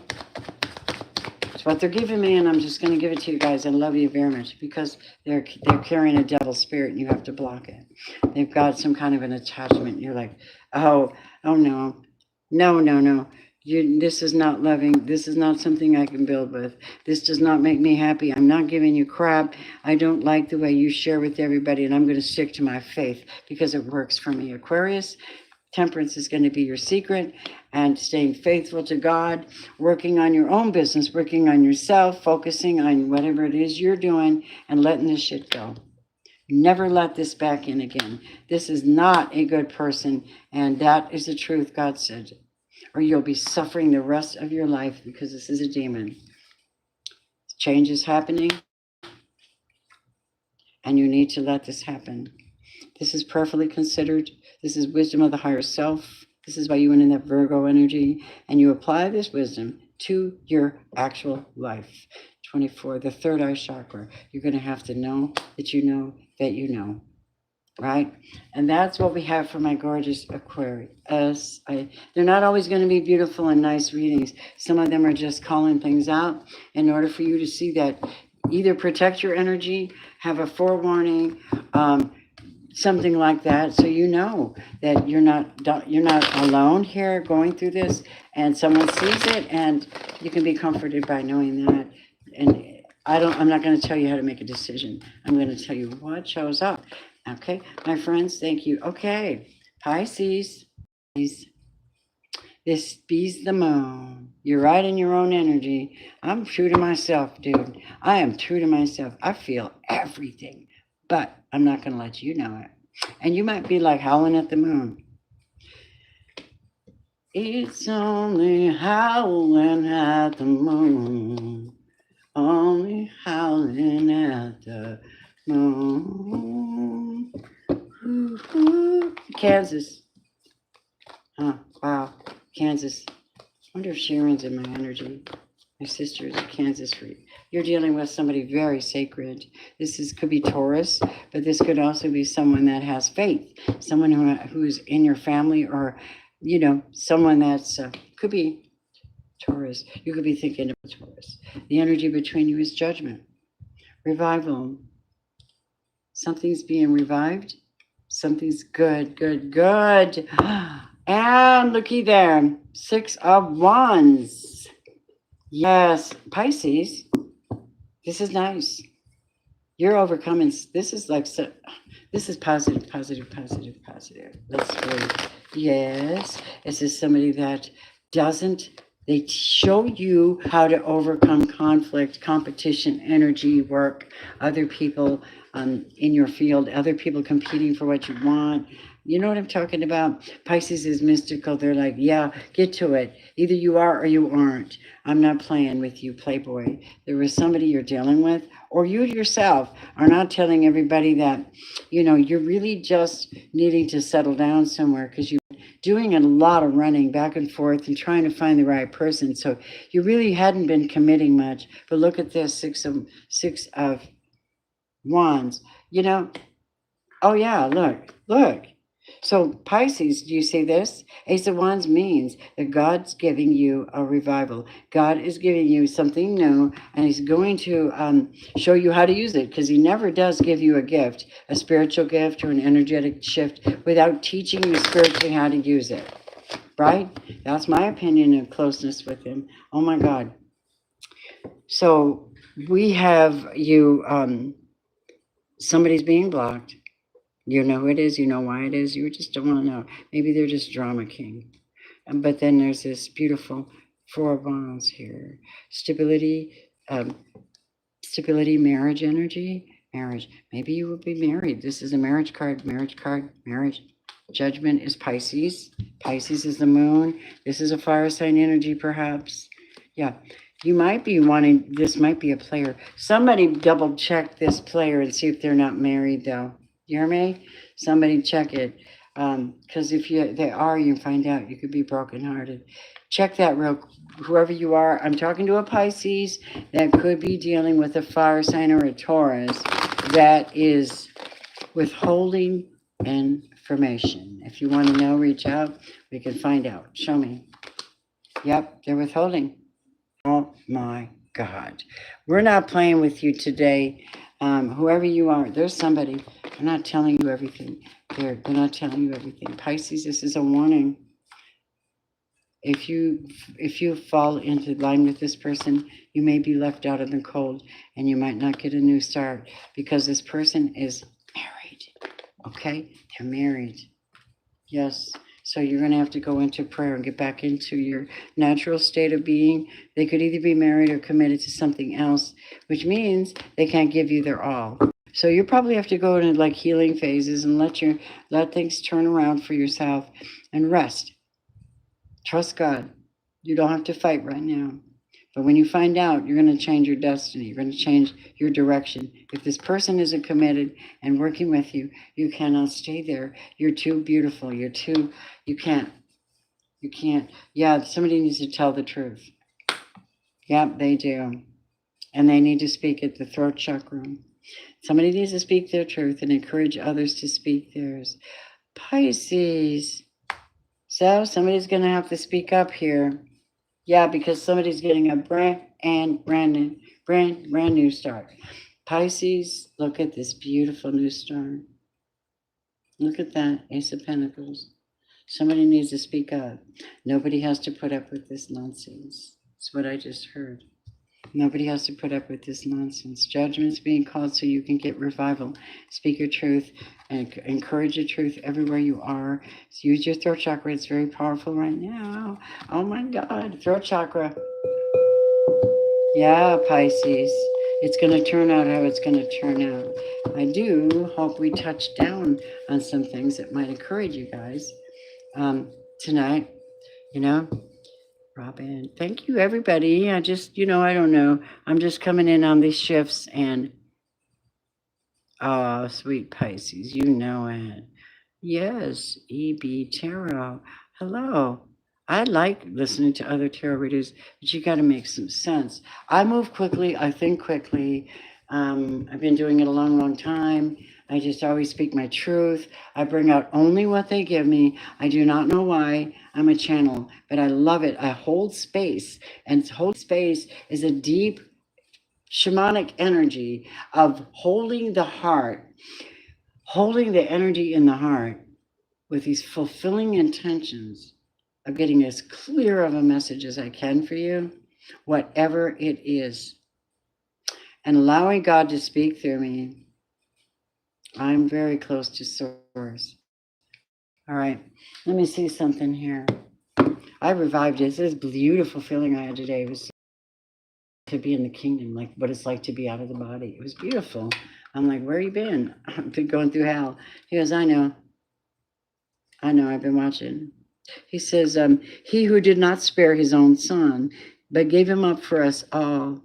It's what they're giving me, and I'm just going to give it to you guys. I love you very much because they're carrying a devil spirit, and you have to block it. They've got some kind of an attachment. You're like, oh no, no. This is not loving. This is not something I can build with. This does not make me happy. I'm not giving you crap. I don't like the way you share with everybody, and I'm going to stick to my faith because it works for me. Aquarius, temperance is going to be your secret, and staying faithful to God, working on your own business, working on yourself, focusing on whatever it is you're doing, and letting this shit go. Never let this back in again. This is not a good person, and that is the truth God said. Or you'll be suffering the rest of your life because this is a demon. Change is happening, and you need to let this happen. This is prayerfully considered. This is wisdom of the higher self. This is why you went in that Virgo energy, and you apply this wisdom to your actual life. 24, the third eye chakra. You're going to have to know that you know that you know, right? And that's what we have for my gorgeous Aquarius. They're not always going to be beautiful and nice readings. Some of them are just calling things out in order for you to see that either protect your energy, have a forewarning, something like that, so you know that you're not alone here going through this, and someone sees it, and you can be comforted by knowing that. And I'm not going to tell you how to make a decision. I'm going to tell you what shows up. Okay, my friends, thank you. Okay, Pisces, this be's the moon. You're right in your own energy. I'm true to myself, dude. I am true to myself. I feel everything, but I'm not going to let you know it. And you might be like howling at the moon. It's only howling at the moon. Only howling at the moon. Ooh. Kansas. Huh, wow. Kansas. I wonder if Sharon's in my energy. My sister is in Kansas. You're dealing with somebody very sacred. Could be Taurus, but this could also be someone that has faith, someone who's in your family, or someone that's could be Taurus. You could be thinking of Taurus. The energy between you is judgment, revival. Something's being revived. Something's good. And looky there, 6 of Wands. Yes, Pisces. This is nice. You're overcoming. This is positive. Let's read. Yes, this is somebody that they show you how to overcome conflict, competition, energy, work, other people in your field, other people competing for what you want. You know what I'm talking about? Pisces is mystical. They're like, yeah, get to it. Either you are or you aren't. I'm not playing with you, playboy. There is somebody you're dealing with, or you yourself are not telling everybody that, you're really just needing to settle down somewhere because you're doing a lot of running back and forth and trying to find the right person. So you really hadn't been committing much. But look at this, 6 of Wands. Oh yeah, look. So Pisces, do you see this? Ace of Wands means that God's giving you a revival. God is giving you something new, and he's going to show you how to use it, because he never does give you a gift, a spiritual gift or an energetic shift, without teaching you spiritually how to use it. Right? That's my opinion of closeness with him. Oh my God. So we have you, somebody's being blocked. You know who it is, you know why it is, you just don't want to know. Maybe they're just drama king. But then there's this beautiful 4 of Wands here. Stability, marriage energy, marriage. Maybe you will be married. This is a marriage card, marriage. Judgment is Pisces. Pisces is the moon. This is a fire sign energy, perhaps. Yeah. You might be wanting, this might be a player. Somebody double check this player and see if they're not married, though. You hear me? Somebody check it. Because if they are, you find out you could be brokenhearted. Check that whoever you are. I'm talking to a Pisces that could be dealing with a fire sign or a Taurus that is withholding information. If you want to know, reach out. We can find out. Show me. Yep, they're withholding. Oh my God. We're not playing with you today. Whoever you are, there's somebody. They're not telling you everything. They're not telling you everything. Pisces, this is a warning. If you fall into line with this person, you may be left out in the cold and you might not get a new start because this person is married. Okay? They're married. Yes. So you're going to have to go into prayer and get back into your natural state of being. They could either be married or committed to something else, which means they can't give you their all. So you probably have to go into like healing phases and let things turn around for yourself and rest. Trust God. You don't have to fight right now. But when you find out, you're going to change your destiny. You're going to change your direction. If this person isn't committed and working with you, you cannot stay there. You're too beautiful. You can't. Yeah, somebody needs to tell the truth. Yep, they do. And they need to speak at the throat chakra. Somebody needs to speak their truth and encourage others to speak theirs. Pisces. So somebody's going to have to speak up here. Yeah, because somebody's getting a brand new start. Pisces, look at this beautiful new star. Look at that, Ace of Pentacles. Somebody needs to speak up. Nobody has to put up with this nonsense. That's what I just heard. Nobody has to put up with this nonsense. Judgment's being called so you can get revival. Speak your truth and encourage your truth everywhere you are. So use your throat chakra. It's very powerful right now. Oh my God. Throat chakra. Yeah, Pisces. It's going to turn out how it's going to turn out. I do hope we touch down on some things that might encourage you guys tonight. Robin, thank you, everybody. I just, I don't know. I'm just coming in on these shifts and, oh, sweet Pisces, you know it. Yes, EB Tarot. Hello. I like listening to other tarot readers, but you got to make some sense. I move quickly. I think quickly. I've been doing it a long, long time. I just always speak my truth. I bring out only what they give me. I do not know why. I'm a channel, but I love it. I hold space, and hold space is a deep shamanic energy of holding the heart, holding the energy in the heart with these fulfilling intentions of getting as clear of a message as I can for you, whatever it is, and allowing God to speak through me. I'm very close to source. All right, let me see something here. I revived it. This beautiful feeling I had today was to be in the kingdom, like what it's like to be out of the body. It was beautiful. I'm like, where you been? I've been going through hell. He goes, I know, I've been watching. He says, he who did not spare his own son, but gave him up for us all,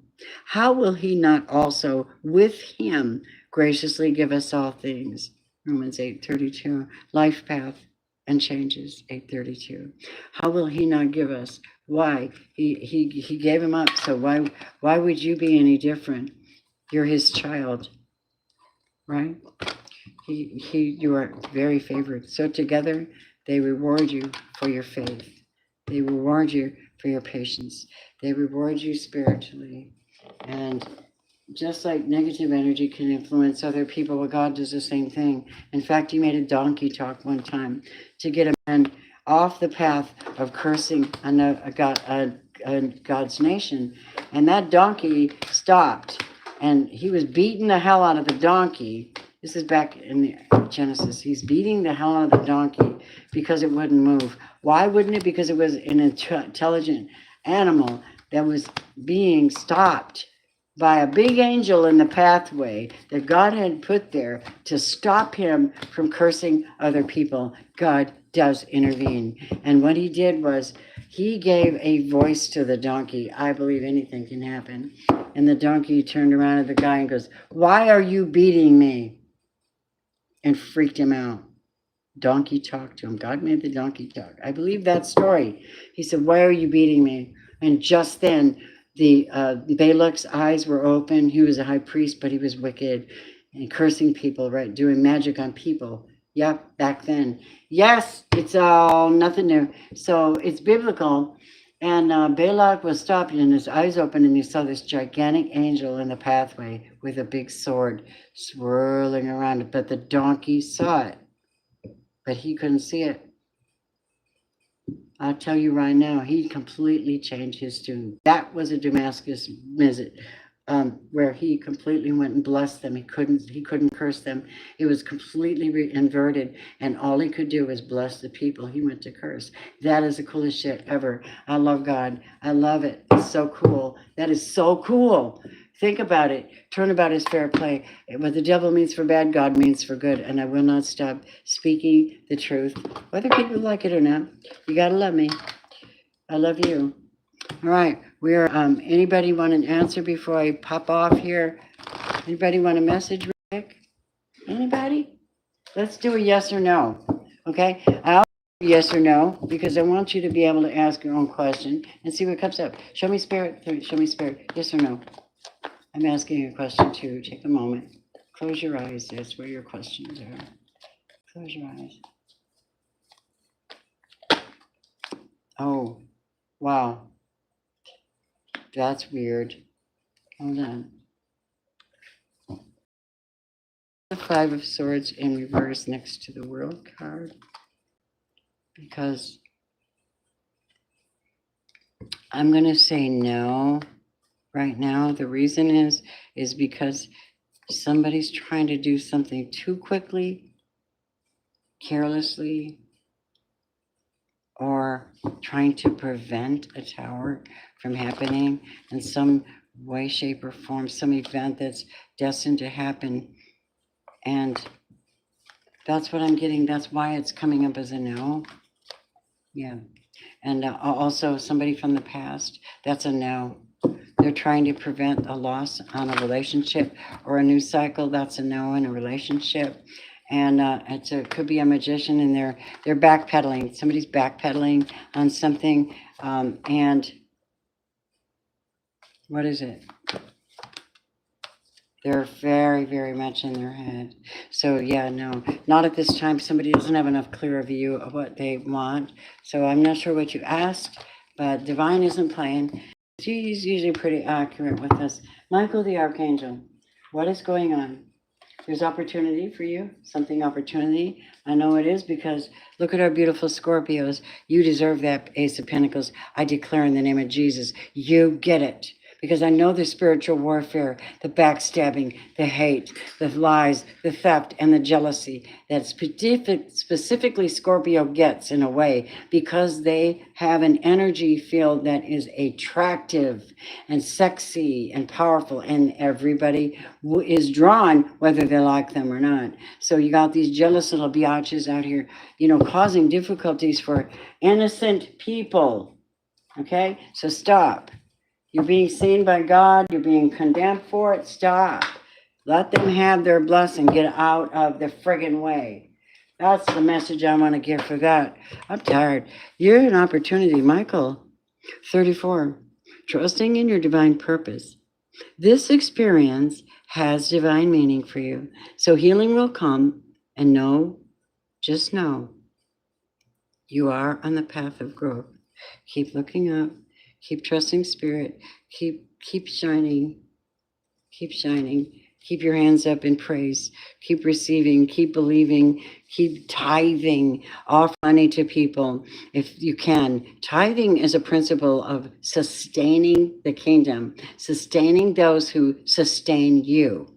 how will he not also with him graciously give us all things? Romans 8:32, life path and changes, 8:32. How will he not give us? Why? He gave him up, so why would you be any different? You're his child, right? You are very favored. So together they reward you for your faith. They reward you for your patience. They reward you spiritually. And just like negative energy can influence other people, well, God does the same thing. In fact, he made a donkey talk one time to get a man off the path of cursing God's nation. And that donkey stopped. And he was beating the hell out of the donkey. This is back in the Genesis. He's beating the hell out of the donkey because it wouldn't move. Why wouldn't it? Because it was an intelligent animal that was being stopped by a big angel in the pathway that God had put there to stop him from cursing other people. God does intervene. And what he did was he gave a voice to the donkey. I believe anything can happen. And the donkey turned around at the guy and goes, why are you beating me? And freaked him out. Donkey talked to him. God made the donkey talk. I believe that story. He said, why are you beating me? And just then, the Balak's eyes were open. He was a high priest, but he was wicked and cursing people, right? Doing magic on people, Yep, back then. Yes, it's all nothing new. So it's biblical. And Balak was stopped and his eyes opened and he saw this gigantic angel in the pathway with a big sword swirling around it. But the donkey saw it, but he couldn't see it. I'll tell you right now, he completely changed his tune. That was a Damascus visit, where he completely went and blessed them. He couldn't curse them. It was completely inverted, and all he could do was bless the people he went to curse. That is the coolest shit ever. I love God. I love it. It's so cool. That is so cool. Think about it. Turnabout is fair play. What the devil means for bad, God means for good. And I will not stop speaking the truth, whether people like it or not. You got to love me. I love you. All right. We're, anybody want an answer before I pop off here? Anybody want a message, Rick? Anybody? Let's do a yes or no. Okay? I'll do yes or no because I want you to be able to ask your own question and see what comes up. Show me spirit. Show me spirit. Yes or no? I'm asking a question too. Take a moment. Close your eyes. That's where your questions are. Close your eyes. Oh, wow. That's weird. Hold on. The Five of Swords in reverse next to the World card. Because I'm going to say no right now. The reason is because somebody's trying to do something too quickly, carelessly, or trying to prevent a tower from happening in some way, shape, or form, some event that's destined to happen. And that's what I'm getting. That's why it's coming up as a no. Yeah. And also somebody from the past, that's a no. They're trying to prevent a loss on a relationship or a new cycle. That's a no in a relationship. And it could be a magician, and they're backpedaling. Somebody's backpedaling on something. And what is it? They're very, very much in their head. So yeah, no, not at this time. Somebody doesn't have enough clear view of what they want. So I'm not sure what you asked, but Divine isn't playing. She's usually pretty accurate with us. Michael the Archangel, what is going on? There's opportunity for you, something opportunity. I know it is because look at our beautiful Scorpios. You deserve that Ace of Pentacles. I declare in the name of Jesus, you get it. Because I know the spiritual warfare, the backstabbing, the hate, the lies, the theft, and the jealousy that specifically Scorpio gets in a way because they have an energy field that is attractive and sexy and powerful, and everybody is drawn whether they like them or not. So you got these jealous little biatches out here, causing difficulties for innocent people. Okay, so stop. You're being seen by God. You're being condemned for it. Stop. Let them have their blessing. Get out of the friggin' way. That's the message I want to give for that. I'm tired. You're an opportunity, Michael. 34. Trusting in your divine purpose. This experience has divine meaning for you. So healing will come, and just know, you are on the path of growth. Keep looking up. Keep trusting spirit. Keep shining. Keep shining. Keep your hands up in praise. Keep receiving. Keep believing. Keep tithing. Offer money to people if you can. Tithing is a principle of sustaining the kingdom, sustaining those who sustain you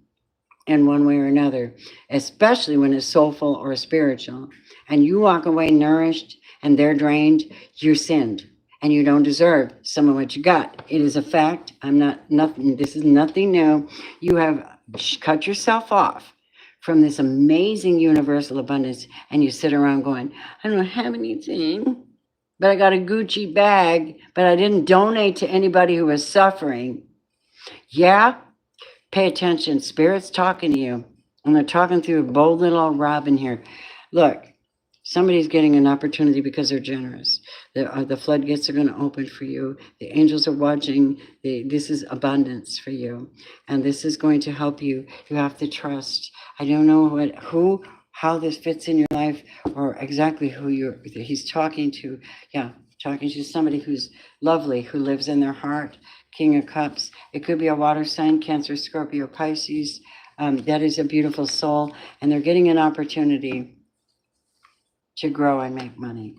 in one way or another, especially when it's soulful or spiritual. And you walk away nourished and they're drained, you sinned. And you don't deserve some of what you got. It is a fact. This is nothing new. You have cut yourself off from this amazing universal abundance, and you sit around going, I don't have anything, but I got a Gucci bag, but I didn't donate to anybody who was suffering. Yeah, pay attention. Spirit's talking to you, and they're talking through bold little old Robin here. Look. Somebody's getting an opportunity because they're generous. The floodgates are going to open for you. The angels are watching. This is abundance for you. And this is going to help you. You have to trust. I don't know how this fits in your life, or exactly who he's talking to. Yeah, talking to somebody who's lovely, who lives in their heart. King of Cups. It could be a water sign, Cancer, Scorpio, Pisces. That is a beautiful soul, and they're getting an opportunity to grow and make money.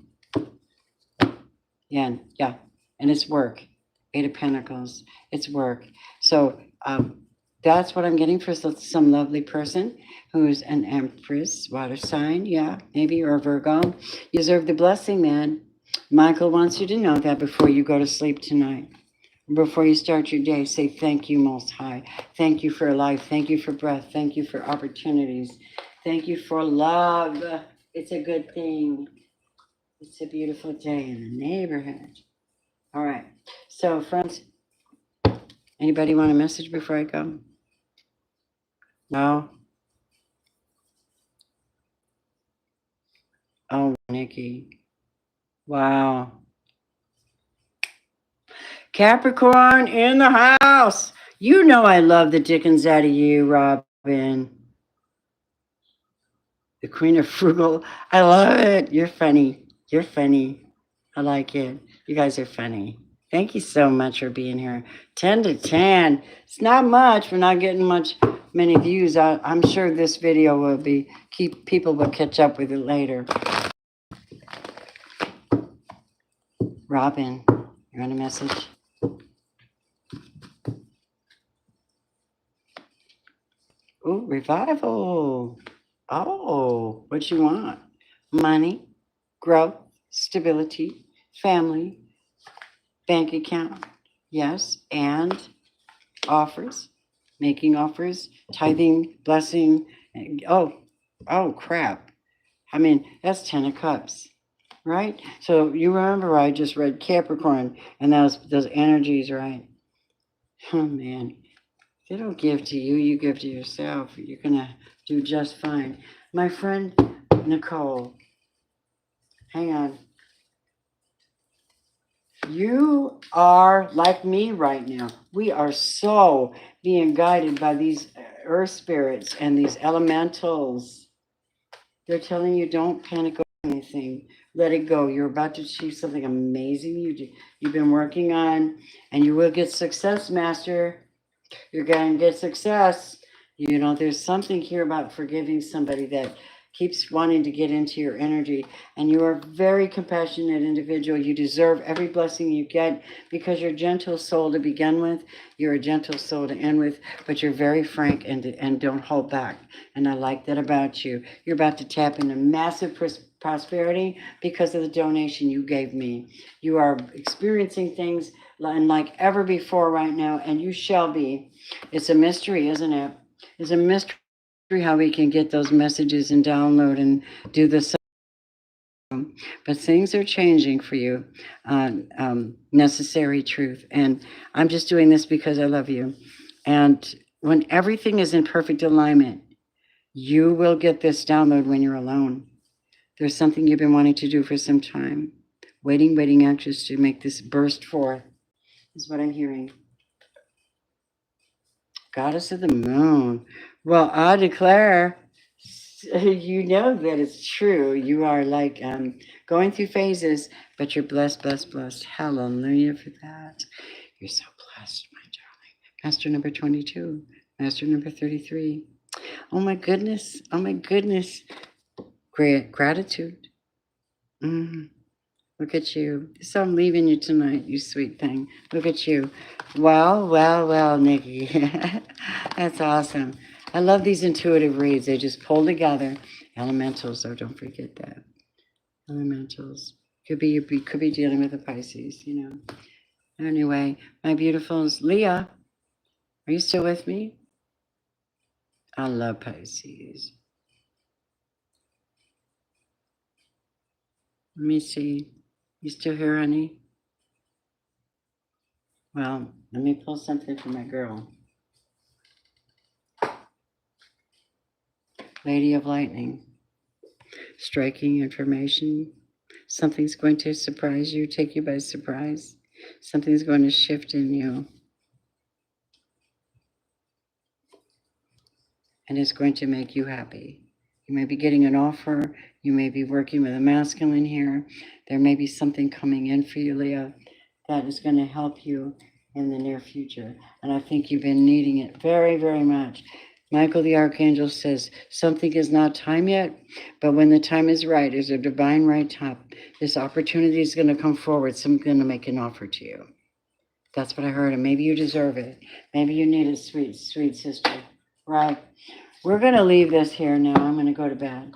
Yeah, and it's work. Eight of Pentacles. It's work. So that's what I'm getting for some lovely person who's an Empress, water sign, yeah, maybe, or a Virgo. You deserve the blessing, man. Michael wants you to know that before you go to sleep tonight. Before you start your day, say thank you, Most High. Thank you for life. Thank you for breath. Thank you for opportunities. Thank you for love. It's a good thing. It's a beautiful day in the neighborhood. All right. So, friends, anybody want a message before I go? No? Oh, Nikki. Wow. Capricorn in the house. You know I love the dickens out of you, Robin. The Queen of Frugal. I love it. You're funny. You're funny. I like it. You guys are funny. Thank you so much for being here. 10 to 10. It's not much. We're not getting many views. I'm sure this video will people will catch up with it later. Robin, you want a message? Oh, revival. Oh, what you want? Money, growth, stability, family, bank account. Yes, and offers, making offers, tithing, blessing. Oh, crap. I mean, that's 10 of Cups, right? So you remember I just read Capricorn, and those energies, right? Oh, man. They don't give to you, you give to yourself. You're going to do just fine. My friend Nicole, hang on. You are like me right now. We are so being guided by these earth spirits and these elementals. They're telling you don't panic over anything. Let it go. You're about to achieve something amazing you've been working on, and you will get success, Master. You're going to get success. You know, there's something here about forgiving somebody that keeps wanting to get into your energy. And you are a very compassionate individual. You deserve every blessing you get because you're a gentle soul to begin with. You're a gentle soul to end with, but you're very frank and don't hold back. And I like that about you. You're about to tap into massive prosperity because of the donation you gave me. You are experiencing things like ever before right now, and you shall be. It's a mystery, isn't it? It's a mystery how we can get those messages and download and do this. But things are changing for you. Necessary truth. And I'm just doing this because I love you. And when everything is in perfect alignment, you will get this download when you're alone. There's something you've been wanting to do for some time. Waiting, anxious to make this burst forth, is what I'm hearing. Goddess of the moon. Well, I declare, you know that it's true. You are like going through phases, but you're blessed. Hallelujah for that. You're so blessed, my darling. Master number 22, master number 33. Oh my goodness. Great gratitude. Look at you. So I'm leaving you tonight, you sweet thing. Look at you. Well, Nikki. That's awesome. I love these intuitive reads. They just pull together. Elementals, though, don't forget that. Elementals. Could be dealing with a Pisces, you know. Anyway, my beautifuls. Leah, are you still with me? I love Pisces. Let me see. You still here, honey? Well, let me pull something for my girl. Lady of Lightning. Striking information. Something's going to surprise you, take you by surprise. Something's going to shift in you. And it's going to make you happy. You may be getting an offer. You may be working with a masculine here. There may be something coming in for you, Leo, that is going to help you in the near future. And I think you've been needing it very, very much. Michael the Archangel says, something is not time yet, but when the time is right, is a divine right time. This opportunity is going to come forward. Someone's going to make an offer to you. That's what I heard. And maybe you deserve it. Maybe you need a sweet, sweet sister. Right. We're going to leave this here now. I'm going to go to bed.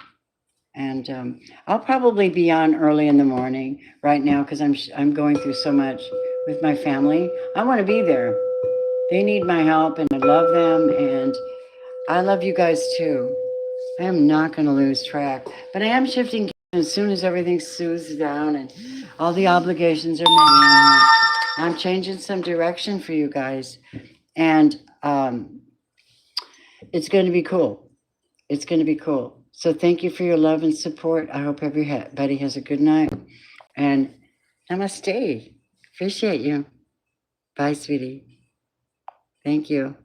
And I'll probably be on early in the morning right now because I'm going through so much with my family. I want to be there. They need my help, and I love them, and I love you guys too. I am not going to lose track, but I am shifting as soon as everything soothes down and all the obligations are made. I'm changing some direction for you guys, and it's going to be cool. It's going to be cool. So thank you for your love and support. I hope everybody has a good night, and namaste. Appreciate you. Bye, sweetie. Thank you.